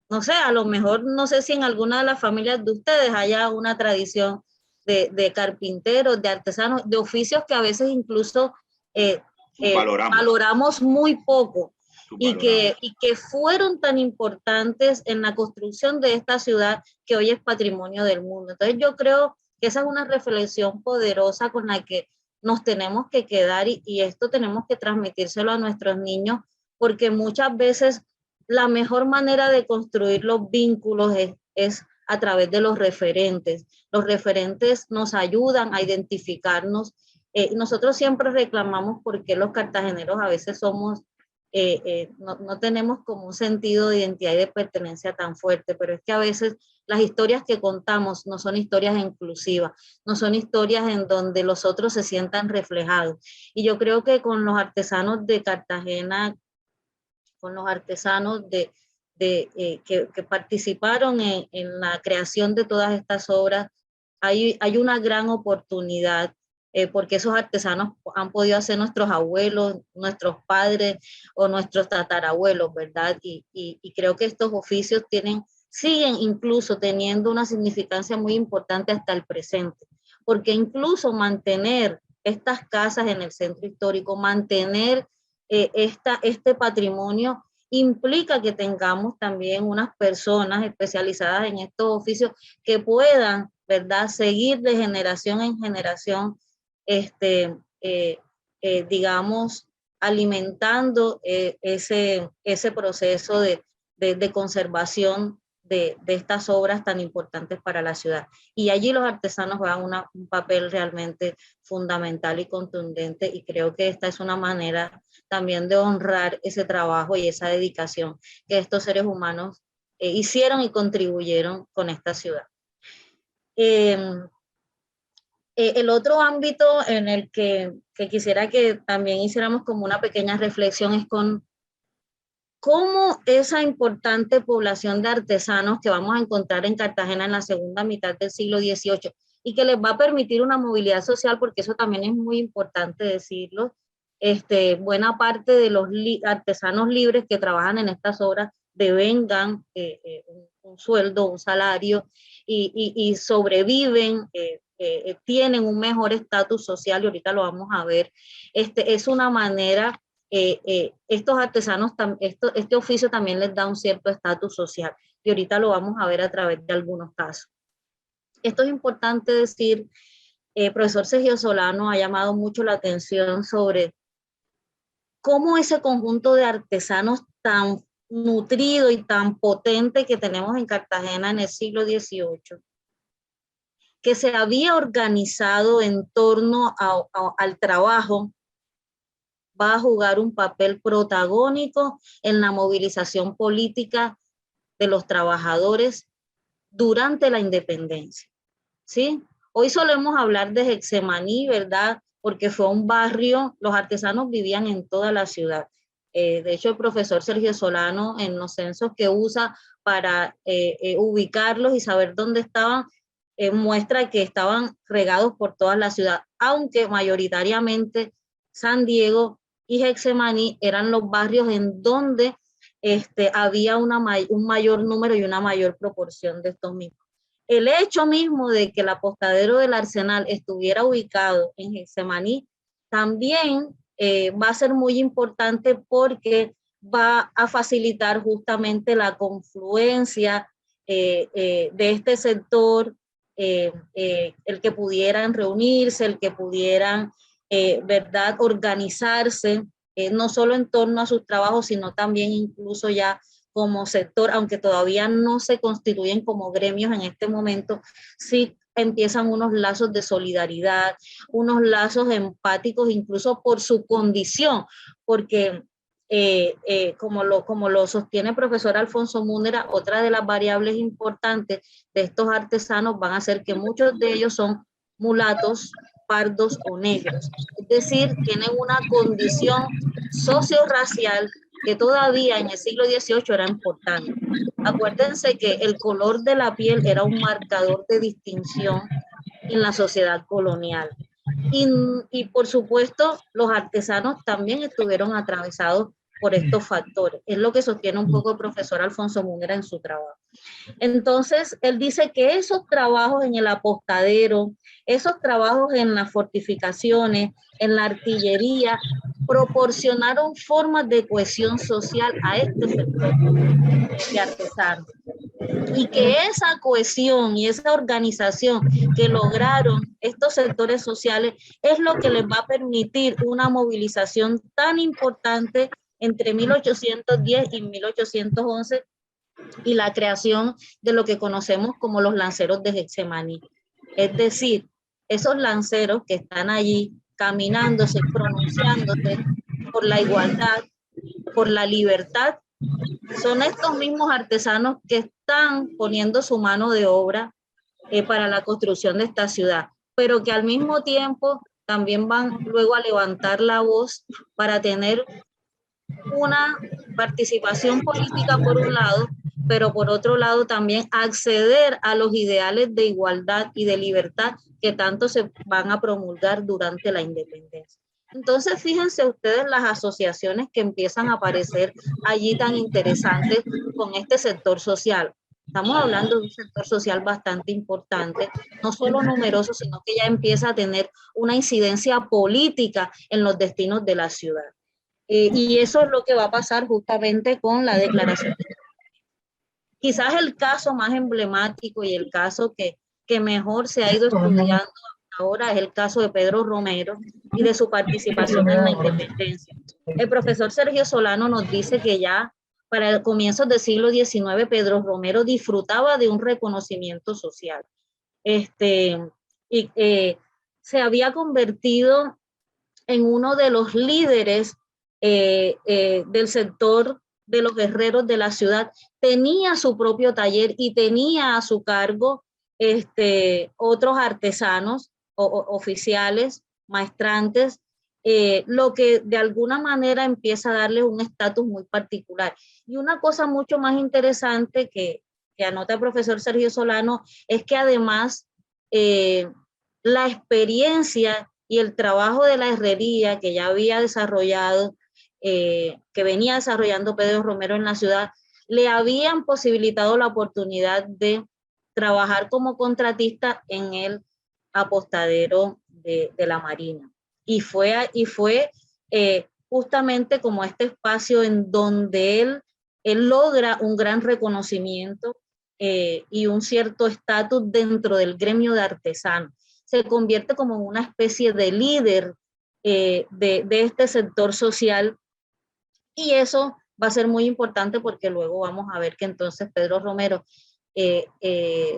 S1: no sé, a lo mejor, no sé si en alguna de las familias de ustedes haya una tradición de carpinteros, de artesanos, de oficios que a veces incluso valoramos muy poco y que fueron tan importantes en la construcción de esta ciudad que hoy es patrimonio del mundo. Entonces yo creo que esa es una reflexión poderosa con la que nos tenemos que quedar y esto tenemos que transmitírselo a nuestros niños porque muchas veces la mejor manera de construir los vínculos es a través de los referentes. Los referentes nos ayudan a identificarnos. Nosotros siempre reclamamos por qué los cartageneros a veces somos, no tenemos como un sentido de identidad y de pertenencia tan fuerte, pero es que a veces las historias que contamos no son historias inclusivas, no son historias en donde los otros se sientan reflejados. Y yo creo que con los artesanos de Cartagena, con los artesanos que participaron en la creación de todas estas obras, hay una gran oportunidad, porque esos artesanos han podido hacer nuestros abuelos, nuestros padres o nuestros tatarabuelos, ¿verdad? Y creo que estos oficios siguen incluso teniendo una significancia muy importante hasta el presente, porque incluso mantener estas casas en el centro histórico, mantener este patrimonio, implica que tengamos también unas personas especializadas en estos oficios que puedan, ¿verdad?, seguir de generación en generación, digamos, alimentando ese proceso de conservación de estas obras tan importantes para la ciudad. Y allí los artesanos juegan un papel realmente fundamental y contundente, y creo que esta es una manera también de honrar ese trabajo y esa dedicación que estos seres humanos hicieron y contribuyeron con esta ciudad. El otro ámbito en el que quisiera que también hiciéramos como una pequeña reflexión es con cómo esa importante población de artesanos que vamos a encontrar en Cartagena en la segunda mitad del siglo XVIII y que les va a permitir una movilidad social, porque eso también es muy importante decirlo, buena parte de los artesanos libres que trabajan en estas obras devengan un sueldo, un salario y sobreviven, tienen un mejor estatus social, y ahorita lo vamos a ver. Es una manera, estos artesanos, este oficio también les da un cierto estatus social, y ahorita lo vamos a ver a través de algunos casos. Esto es importante decir, profesor Sergio Solano ha llamado mucho la atención sobre cómo ese conjunto de artesanos tan nutrido y tan potente que tenemos en Cartagena en el siglo XVIII, que se había organizado en torno al trabajo, va a jugar un papel protagónico en la movilización política de los trabajadores durante la independencia, ¿sí? Hoy solemos hablar de Getsemaní, ¿verdad?, porque fue un barrio, los artesanos vivían en toda la ciudad. De hecho, el profesor Sergio Solano, en los censos que usa para ubicarlos y saber dónde estaban, muestra que estaban regados por toda la ciudad, aunque mayoritariamente San Diego y Getsemaní eran los barrios en donde había un mayor número y una mayor proporción de estos mismos. El hecho mismo de que el apostadero del Arsenal estuviera ubicado en Getsemaní también va a ser muy importante, porque va a facilitar justamente la confluencia de este sector, el que pudieran reunirse, el que pudieran, ¿verdad?, organizarse, no solo en torno a sus trabajos, sino también incluso ya como sector, aunque todavía no se constituyen como gremios en este momento, sí empiezan unos lazos de solidaridad, unos lazos empáticos, incluso por su condición, porque como lo sostiene el profesor Alfonso Múnera, otra de las variables importantes de estos artesanos van a ser que muchos de ellos son mulatos, pardos o negros, es decir, tienen una condición socio-racial que todavía en el siglo XVIII era importante. Acuérdense que el color de la piel era un marcador de distinción en la sociedad colonial. Y por supuesto, los artesanos también estuvieron atravesados por estos factores. Es lo que sostiene un poco el profesor Alfonso Múnera en su trabajo. Entonces, él dice que esos trabajos en el apostadero, esos trabajos en las fortificaciones, en la artillería, proporcionaron formas de cohesión social a este sector de artesanos. Y que esa cohesión y esa organización que lograron estos sectores sociales es lo que les va a permitir una movilización tan importante entre 1810 y 1811 y la creación de lo que conocemos como los lanceros de Getsemaní. Es decir, esos lanceros que están allí caminándose, pronunciándose por la igualdad, por la libertad son estos mismos artesanos que están poniendo su mano de obra para la construcción de esta ciudad, pero que al mismo tiempo también van luego a levantar la voz para tener una participación política por un lado, pero por otro lado también acceder a los ideales de igualdad y de libertad que tanto se van a promulgar durante la independencia. Entonces, fíjense ustedes las asociaciones que empiezan a aparecer allí tan interesantes con este sector social. Estamos hablando de un sector social bastante importante, no solo numeroso, sino que ya empieza a tener una incidencia política en los destinos de la ciudad. Y eso es lo que va a pasar justamente con la declaración. Quizás el caso más emblemático y el caso que mejor se ha ido estudiando ahora es el caso de Pedro Romero y de su participación en la independencia. El profesor Sergio Solano nos dice que ya para el comienzo del siglo XIX, Pedro Romero disfrutaba de un reconocimiento social. Se había convertido en uno de los líderes del sector de los guerreros de la ciudad, tenía su propio taller y tenía a su cargo otros artesanos, oficiales, maestrantes, lo que de alguna manera empieza a darle un estatus muy particular. Y una cosa mucho más interesante que anota el profesor Sergio Solano es que además la experiencia y el trabajo de la herrería que ya había desarrollado, que venía desarrollando Pedro Romero en la ciudad, le habían posibilitado la oportunidad de trabajar como contratista en el apostadero de la Marina. Y fue justamente como este espacio en donde él logra un gran reconocimiento y un cierto estatus dentro del gremio de artesanos. Se convierte como una especie de líder de este sector social, y eso va a ser muy importante porque luego vamos a ver que entonces Pedro Romero,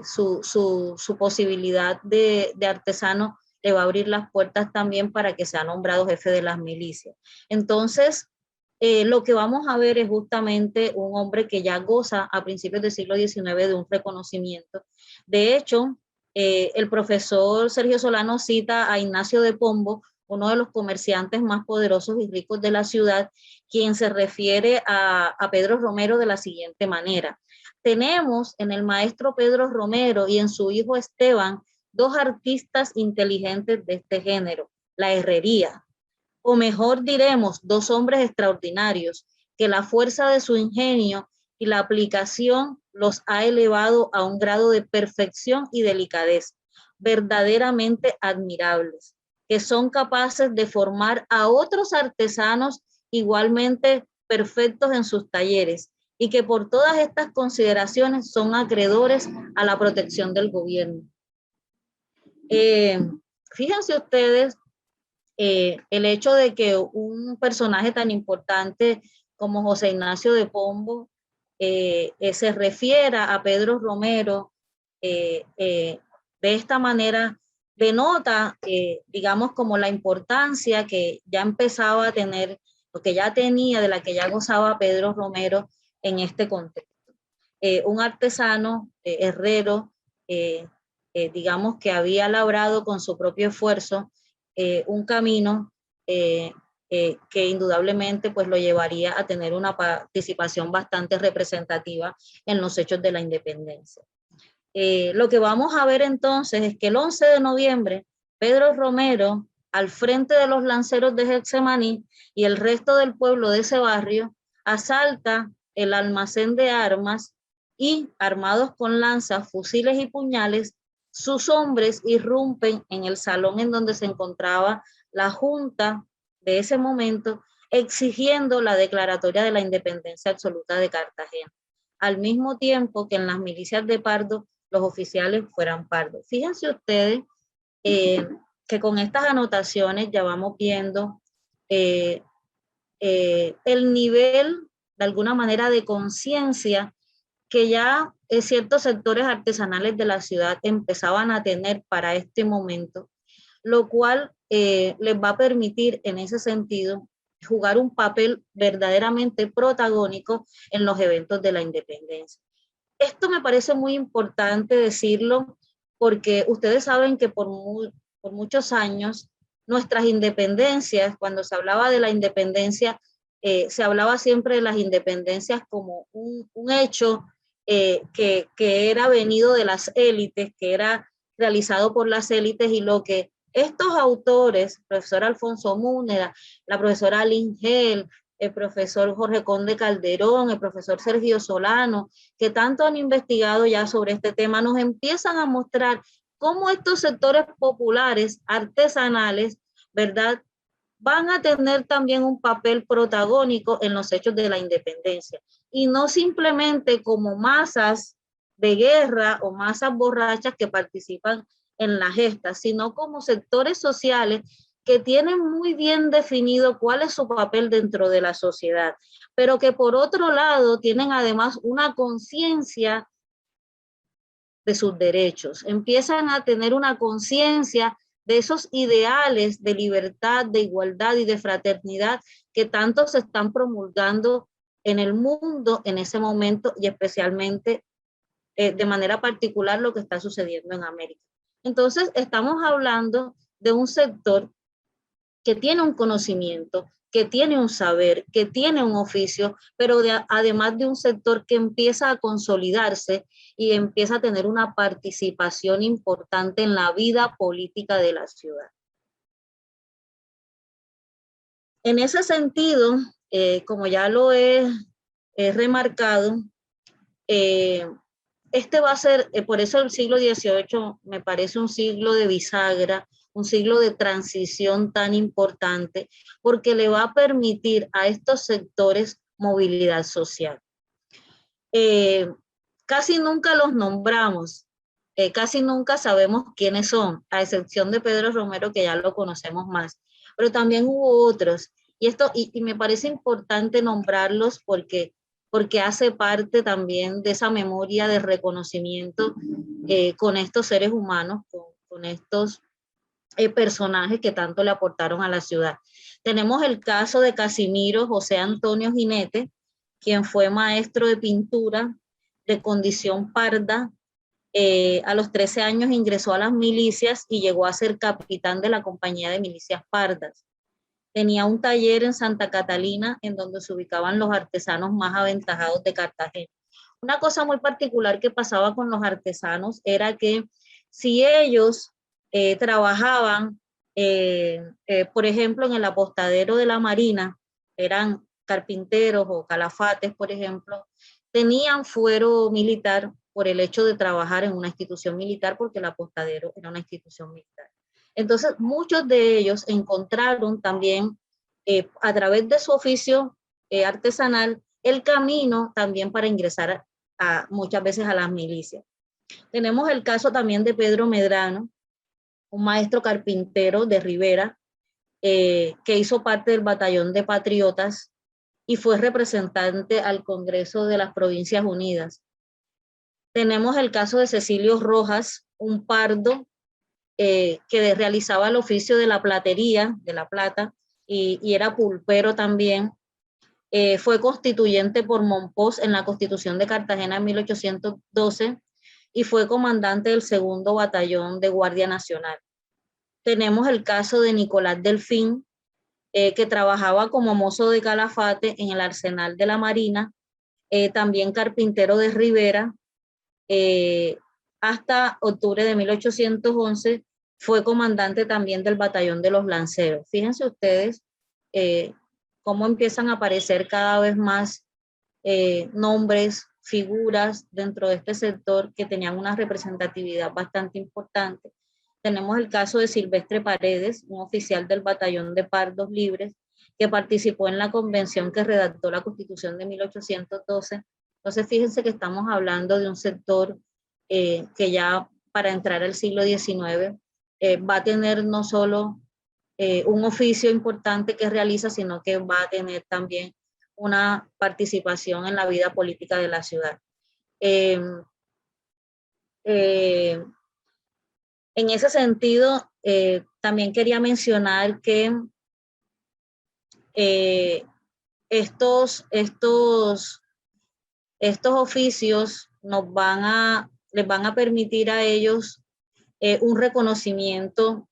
S1: su posibilidad de artesano le va a abrir las puertas también para que sea nombrado jefe de las milicias. Entonces, lo que vamos a ver es justamente un hombre que ya goza a principios del siglo XIX de un reconocimiento. De hecho, el profesor Sergio Solano cita a Ignacio de Pombo, uno de los comerciantes más poderosos y ricos de la ciudad, quien se refiere a Pedro Romero de la siguiente manera: tenemos en el maestro Pedro Romero y en su hijo Esteban dos artistas inteligentes de este género, la herrería, o mejor diremos, dos hombres extraordinarios, que la fuerza de su ingenio y la aplicación los ha elevado a un grado de perfección y delicadeza verdaderamente admirables, que son capaces de formar a otros artesanos igualmente perfectos en sus talleres, y que por todas estas consideraciones son acreedores a la protección del gobierno. Fíjense ustedes el hecho de que un personaje tan importante como José Ignacio de Pombo se refiera a Pedro Romero de esta manera, denota, digamos, como la importancia que ya empezaba a tener, lo que ya tenía, de la que ya gozaba Pedro Romero en este contexto. Un artesano, herrero, digamos, que había labrado con su propio esfuerzo un camino que indudablemente pues lo llevaría a tener una participación bastante representativa en los hechos de la independencia. Lo que vamos a ver entonces es que el 11 de noviembre, Pedro Romero, al frente de los lanceros de Getsemaní y el resto del pueblo de ese barrio, asalta el almacén de armas y, armados con lanzas, fusiles y puñales, sus hombres irrumpen en el salón en donde se encontraba la junta de ese momento, exigiendo la declaratoria de la independencia absoluta de Cartagena, al mismo tiempo que en las milicias de Pardo los oficiales fueran pardos. Fíjense ustedes que con estas anotaciones ya vamos viendo el nivel, de alguna manera, de conciencia que ya ciertos sectores artesanales de la ciudad empezaban a tener para este momento, lo cual les va a permitir en ese sentido jugar un papel verdaderamente protagónico en los eventos de la independencia. Esto me parece muy importante decirlo porque ustedes saben que por muchos años nuestras independencias, cuando se hablaba de la independencia, se hablaba siempre de las independencias como un hecho que era venido de las élites, que era realizado por las élites, y lo que estos autores, el profesor Alfonso Múnera, la profesora Lynn Hell, el profesor Jorge Conde Calderón, el profesor Sergio Solano, que tanto han investigado ya sobre este tema, nos empiezan a mostrar cómo estos sectores populares, artesanales, ¿verdad?, van a tener también un papel protagónico en los hechos de la independencia, y no simplemente como masas de guerra o masas borrachas que participan en la gesta, sino como sectores sociales que tienen muy bien definido cuál es su papel dentro de la sociedad, pero que por otro lado tienen además una conciencia de sus derechos, empiezan a tener una conciencia de esos ideales de libertad, de igualdad y de fraternidad que tanto se están promulgando en el mundo en ese momento, y especialmente de manera particular lo que está sucediendo en América. Entonces estamos hablando de un sector que tiene un conocimiento, que tiene un saber, que tiene un oficio, pero además de un sector que empieza a consolidarse y empieza a tener una participación importante en la vida política de la ciudad. En ese sentido, como ya lo he remarcado, este va a ser, por eso el siglo XVIII me parece un siglo de bisagra, un siglo de transición tan importante, porque le va a permitir a estos sectores movilidad social. Casi nunca los nombramos, casi nunca sabemos quiénes son, a excepción de Pedro Romero, que ya lo conocemos más, pero también hubo otros, y me parece importante nombrarlos porque hace parte también de esa memoria de reconocimiento con estos seres humanos, con estos personajes que tanto le aportaron a la ciudad. Tenemos el caso de Casimiro José Antonio Jinete, quien fue maestro de pintura de condición parda. A los 13 años ingresó a las milicias y llegó a ser capitán de la compañía de milicias pardas. Tenía un taller en Santa Catalina en donde se ubicaban los artesanos más aventajados de Cartagena. Una cosa muy particular que pasaba con los artesanos era que si ellos trabajaban, por ejemplo, en el apostadero de la Marina, eran carpinteros o calafates, por ejemplo, tenían fuero militar por el hecho de trabajar en una institución militar, porque el apostadero era una institución militar. Entonces, muchos de ellos encontraron también, a través de su oficio artesanal, el camino también para ingresar muchas veces a las milicias. Tenemos el caso también de Pedro Medrano, un maestro carpintero de Rivera, que hizo parte del batallón de patriotas y fue representante al Congreso de las Provincias Unidas. Tenemos el caso de Cecilio Rojas, un pardo que realizaba el oficio de la platería, de la plata, y era pulpero también. Fue constituyente por Monpós en la Constitución de Cartagena en 1812 y fue comandante del 2º Batallón de Guardia Nacional. Tenemos el caso de Nicolás Delfín, que trabajaba como mozo de calafate en el Arsenal de la Marina, también carpintero de Rivera. Hasta octubre de 1811 fue comandante también del Batallón de los Lanceros. Fíjense ustedes cómo empiezan a aparecer cada vez más nombres, figuras dentro de este sector que tenían una representatividad bastante importante. Tenemos el caso de Silvestre Paredes, un oficial del Batallón de Pardos Libres, que participó en la convención que redactó la Constitución de 1812. Entonces, fíjense que estamos hablando de un sector que ya para entrar al siglo XIX va a tener no solo un oficio importante que realiza, sino que va a tener también una participación en la vida política de la ciudad. En ese sentido, también quería mencionar que estos oficios les van a permitir a ellos un reconocimiento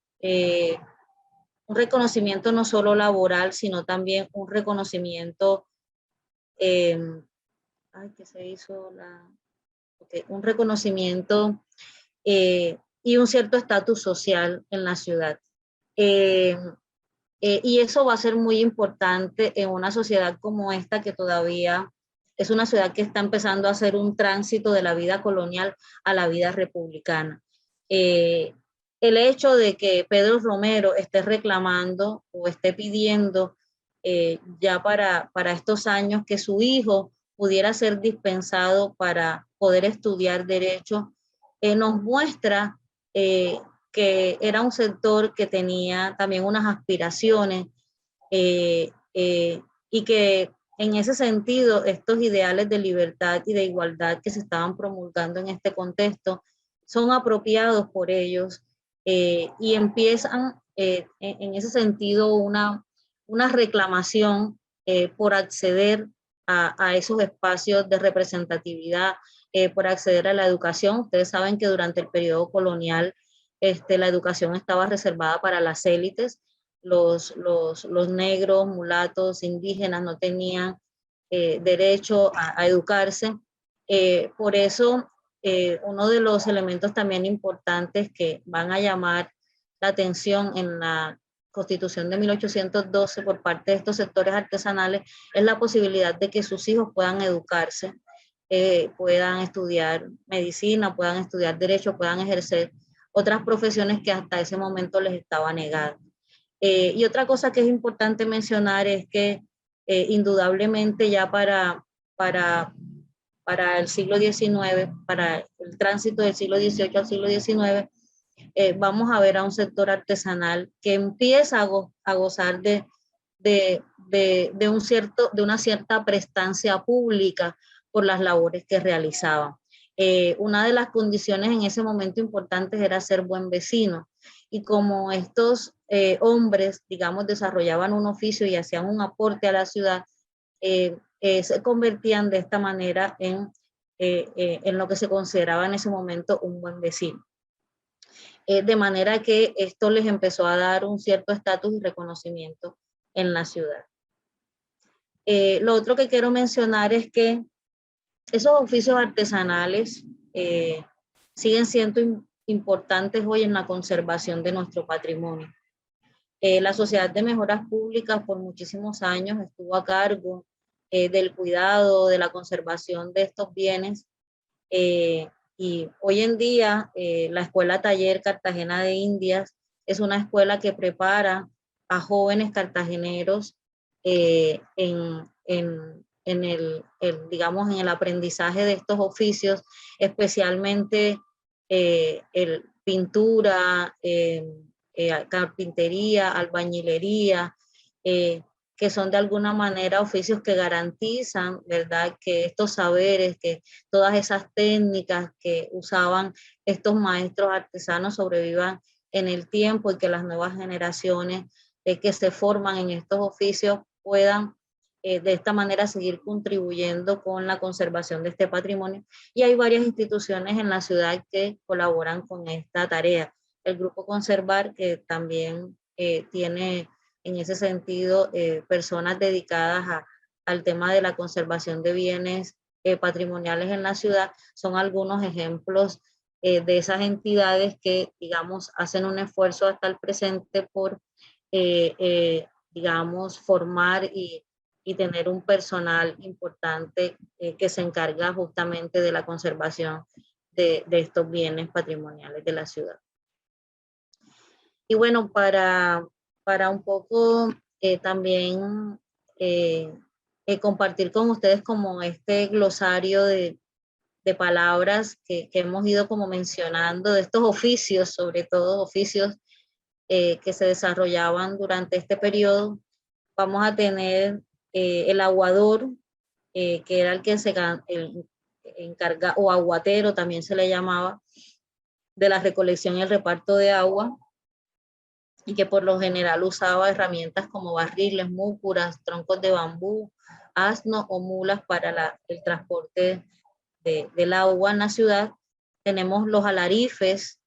S1: no solo laboral, sino también un reconocimiento, un reconocimiento y un cierto estatus social en la ciudad. Y eso va a ser muy importante en una sociedad como esta, que todavía es una ciudad que está empezando a hacer un tránsito de la vida colonial a la vida republicana. El hecho de que Pedro Romero esté reclamando o esté pidiendo ya para estos años que su hijo pudiera ser dispensado para poder estudiar Derecho, nos muestra que era un sector que tenía también unas aspiraciones y que en ese sentido estos ideales de libertad y de igualdad que se estaban promulgando en este contexto son apropiados por ellos y empiezan en ese sentido una reclamación por acceder a esos espacios de representatividad, por acceder a la educación. Ustedes saben que durante el periodo colonial la educación estaba reservada para las élites. Los negros, mulatos, indígenas no tenían derecho a educarse. Por eso, uno de los elementos también importantes que van a llamar la atención en la Constitución de 1812 por parte de estos sectores artesanales es la posibilidad de que sus hijos puedan educarse, puedan estudiar medicina, puedan estudiar derecho, puedan ejercer otras profesiones que hasta ese momento les estaba negada. Y otra cosa que es importante mencionar es que indudablemente ya para el siglo XIX, para el tránsito del siglo XVIII al siglo XIX, vamos a ver a un sector artesanal que empieza a gozar de una cierta prestancia pública por las labores que realizaban. Una de las condiciones en ese momento importantes era ser buen vecino, y como estos hombres, digamos, desarrollaban un oficio y hacían un aporte a la ciudad, se convertían de esta manera en lo que se consideraba en ese momento un buen vecino. De manera que esto les empezó a dar un cierto estatus y reconocimiento en la ciudad. Lo otro que quiero mencionar es que esos oficios artesanales siguen siendo importantes hoy en la conservación de nuestro patrimonio. La Sociedad de Mejoras Públicas por muchísimos años estuvo a cargo del cuidado, de la conservación de estos bienes, y hoy en día la Escuela Taller Cartagena de Indias es una escuela que prepara a jóvenes cartageneros digamos, en el aprendizaje de estos oficios, especialmente pintura, carpintería, albañilería, que son de alguna manera oficios que garantizan, ¿verdad?, que estos saberes, que todas esas técnicas que usaban estos maestros artesanos sobrevivan en el tiempo, y que las nuevas generaciones que se forman en estos oficios puedan de esta manera seguir contribuyendo con la conservación de este patrimonio. Y hay varias instituciones en la ciudad que colaboran con esta tarea. El Grupo Conservar, que también tiene en ese sentido personas dedicadas al tema de la conservación de bienes patrimoniales en la ciudad, son algunos ejemplos de esas entidades que, digamos, hacen un esfuerzo hasta el presente por, digamos, formar y tener un personal importante que se encarga justamente de la conservación de estos bienes patrimoniales de la ciudad. Y bueno, para un poco también compartir con ustedes como este glosario de palabras que hemos ido como mencionando, de estos oficios, sobre todo oficios que se desarrollaban durante este periodo. Vamos a tener el aguador, que era el que se encarga, o aguatero también se le llamaba, de la recolección y el reparto de agua. y que por lo general usaba herramientas como barriles, múcuras, troncos de bambú, asno o mulas para el transporte del agua en la ciudad. Tenemos los alarifes,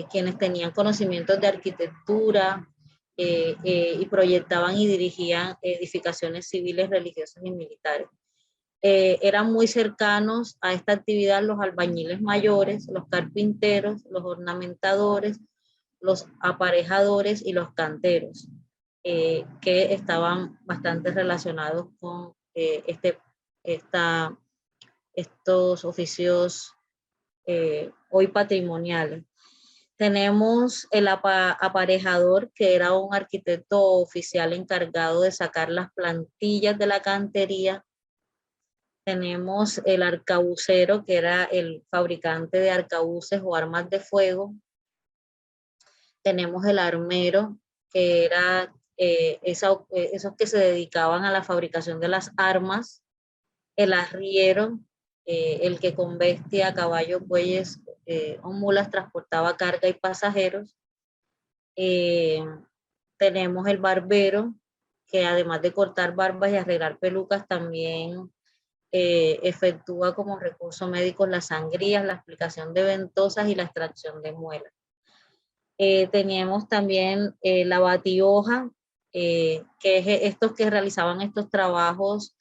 S1: quienes tenían conocimientos de arquitectura y proyectaban y dirigían edificaciones civiles, religiosas y militares. Eran muy cercanos a esta actividad los albañiles mayores, los carpinteros, los ornamentadores, los aparejadores y los canteros, que estaban bastante relacionados con estos oficios hoy patrimoniales. Tenemos el aparejador, que era un arquitecto oficial encargado de sacar las plantillas de la cantería. Tenemos el arcabucero, que era el fabricante de arcabuces o armas de fuego. Tenemos el armero, que era esos que se dedicaban a la fabricación de las armas. El arriero, el que con bestia, caballos, bueyes o mulas transportaba carga y pasajeros. Tenemos el barbero, que además de cortar barbas y arreglar pelucas, también efectúa como recurso médico las sangrías, la aplicación de ventosas y la extracción de muelas. Teníamos también la batioja, que es estos que realizaban estos trabajos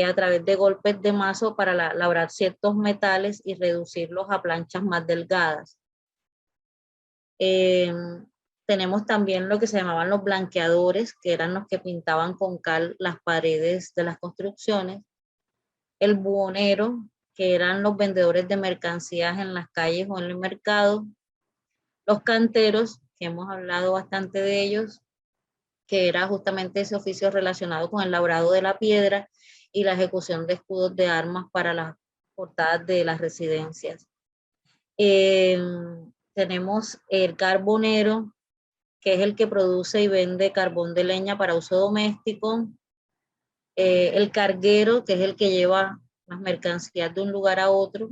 S1: a través de golpes de mazo para labrar ciertos metales y reducirlos a planchas más delgadas. Tenemos también lo que se llamaban los blanqueadores, que eran los que pintaban con cal las paredes de las construcciones. El buhonero, que eran los vendedores de mercancías en las calles o en el mercado. Los canteros, que hemos hablado bastante de ellos, que era justamente ese oficio relacionado con el labrado de la piedra y la ejecución de escudos de armas para las portadas de las residencias. Tenemos el carbonero, que es el que produce y vende carbón de leña para uso doméstico. El carguero, que es el que lleva las mercancías de un lugar a otro.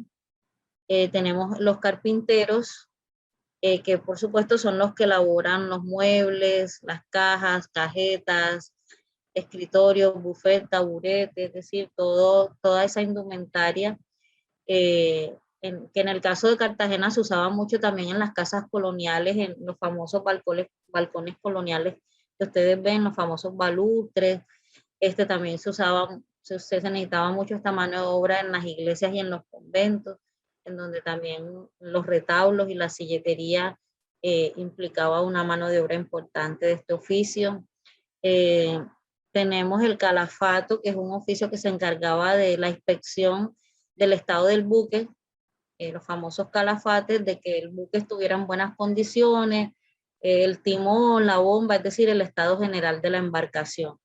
S1: Tenemos los carpinteros, que por supuesto son los que elaboran los muebles, las cajas, cajetas, escritorios, bufetes, taburetes, es decir, toda esa indumentaria, que en el caso de Cartagena se usaba mucho también en las casas coloniales, en los famosos balcones coloniales que ustedes ven, los famosos balustres. También se necesitaba mucho esta mano de obra en las iglesias y en los conventos, en donde también los retablos y la silletería implicaba una mano de obra importante de este oficio. Tenemos el calafato, que es un oficio que se encargaba de la inspección del estado del buque, los famosos calafates, de que el buque estuviera en buenas condiciones, el timón, la bomba, es decir, el estado general de la embarcación.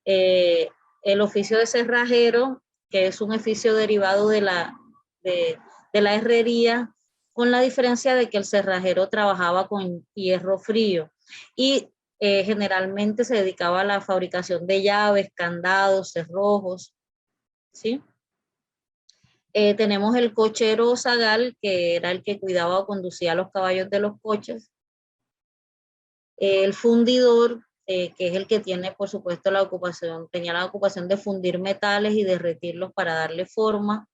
S1: El oficio de cerrajero, que es un oficio derivado de la herrería, con la diferencia de que el cerrajero trabajaba con hierro frío y generalmente se dedicaba a la fabricación de llaves, candados, cerrojos, ¿sí? Tenemos el cochero o zagal, que era el que cuidaba o conducía los caballos de los coches. El fundidor, que es el que tiene, por supuesto, tenía la ocupación de fundir metales y derretirlos para darle forma,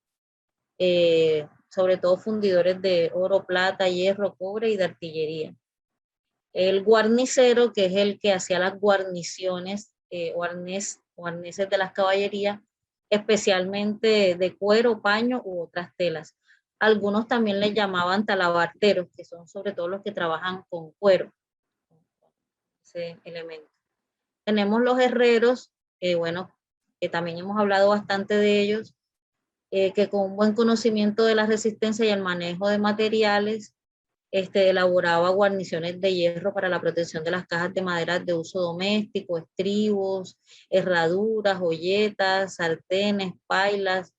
S1: sobre todo fundidores de oro, plata, hierro, cobre y de artillería. El guarnicero, que es el que hacía las guarniciones o arneses de las caballerías, especialmente de cuero, paño u otras telas. Algunos también les llamaban talabarteros, que son sobre todo los que trabajan con cuero, ese elemento. Tenemos los herreros, bueno, que también hemos hablado bastante de ellos, que con un buen conocimiento de la resistencia y el manejo de materiales, elaboraba guarniciones de hierro para la protección de las cajas de madera de uso doméstico, estribos, herraduras, olletas, sartenes, pailas,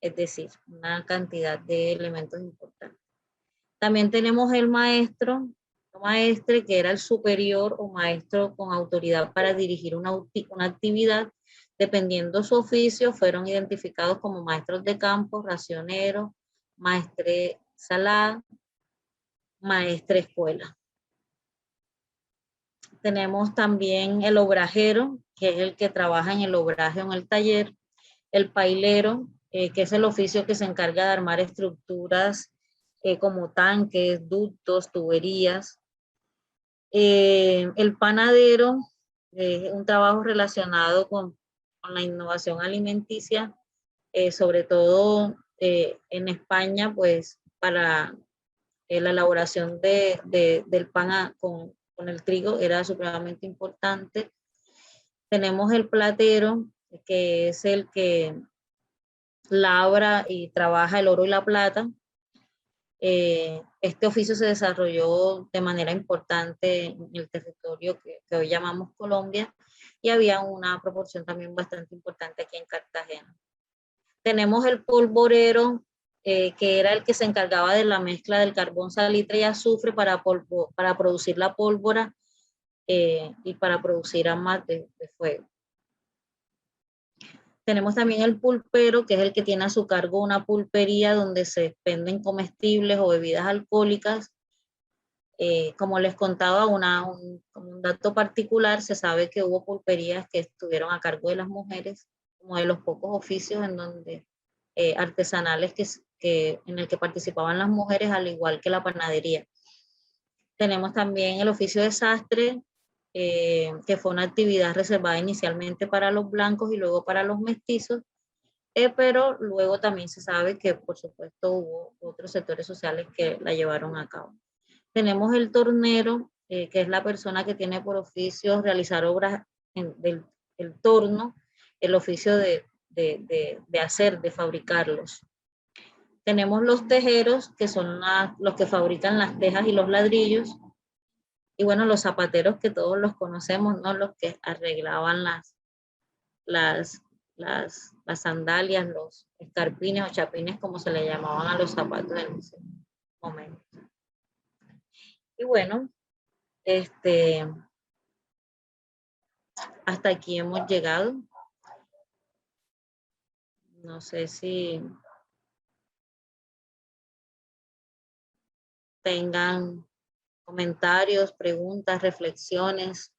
S1: es decir, una cantidad de elementos importantes. También tenemos el maestre, que era el superior o maestro con autoridad para dirigir una actividad. Dependiendo su oficio, fueron identificados como maestros de campo, racionero, maestre salá, maestre escuela. Tenemos también el obrajero, que es el que trabaja en el obraje o en el taller. El pailero, que es el oficio que se encarga de armar estructuras como tanques, ductos, tuberías. El panadero, un trabajo relacionado con la innovación alimenticia, sobre todo en España, pues para la elaboración del pan con el trigo era supremamente importante. Tenemos el platero, que es el que labra y trabaja el oro y la plata. Este oficio se desarrolló de manera importante en el territorio que hoy llamamos Colombia, y había una proporción también bastante importante aquí en Cartagena. Tenemos el polvorero, que era el que se encargaba de la mezcla del carbón, salitre y azufre para producir la pólvora y para producir armas de fuego. Tenemos también el pulpero, que es el que tiene a su cargo una pulpería donde se expenden comestibles o bebidas alcohólicas. Como les contaba, como un dato particular, se sabe que hubo pulperías que estuvieron a cargo de las mujeres, como de los pocos oficios en donde artesanales en el que participaban las mujeres, al igual que la panadería. Tenemos también el oficio de sastre, que fue una actividad reservada inicialmente para los blancos y luego para los mestizos, pero luego también se sabe que, por supuesto, hubo otros sectores sociales que la llevaron a cabo. Tenemos el tornero, que es la persona que tiene por oficio realizar obras del torno, el oficio de hacer, de fabricarlos. Tenemos los tejeros, que son los que fabrican las tejas y los ladrillos. Y bueno, los zapateros, que todos los conocemos, ¿no? Los que arreglaban las sandalias, los escarpines o chapines, como se le llamaban a los zapatos en ese momento. Y bueno, hasta aquí hemos llegado. No sé si tengan comentarios, preguntas, reflexiones.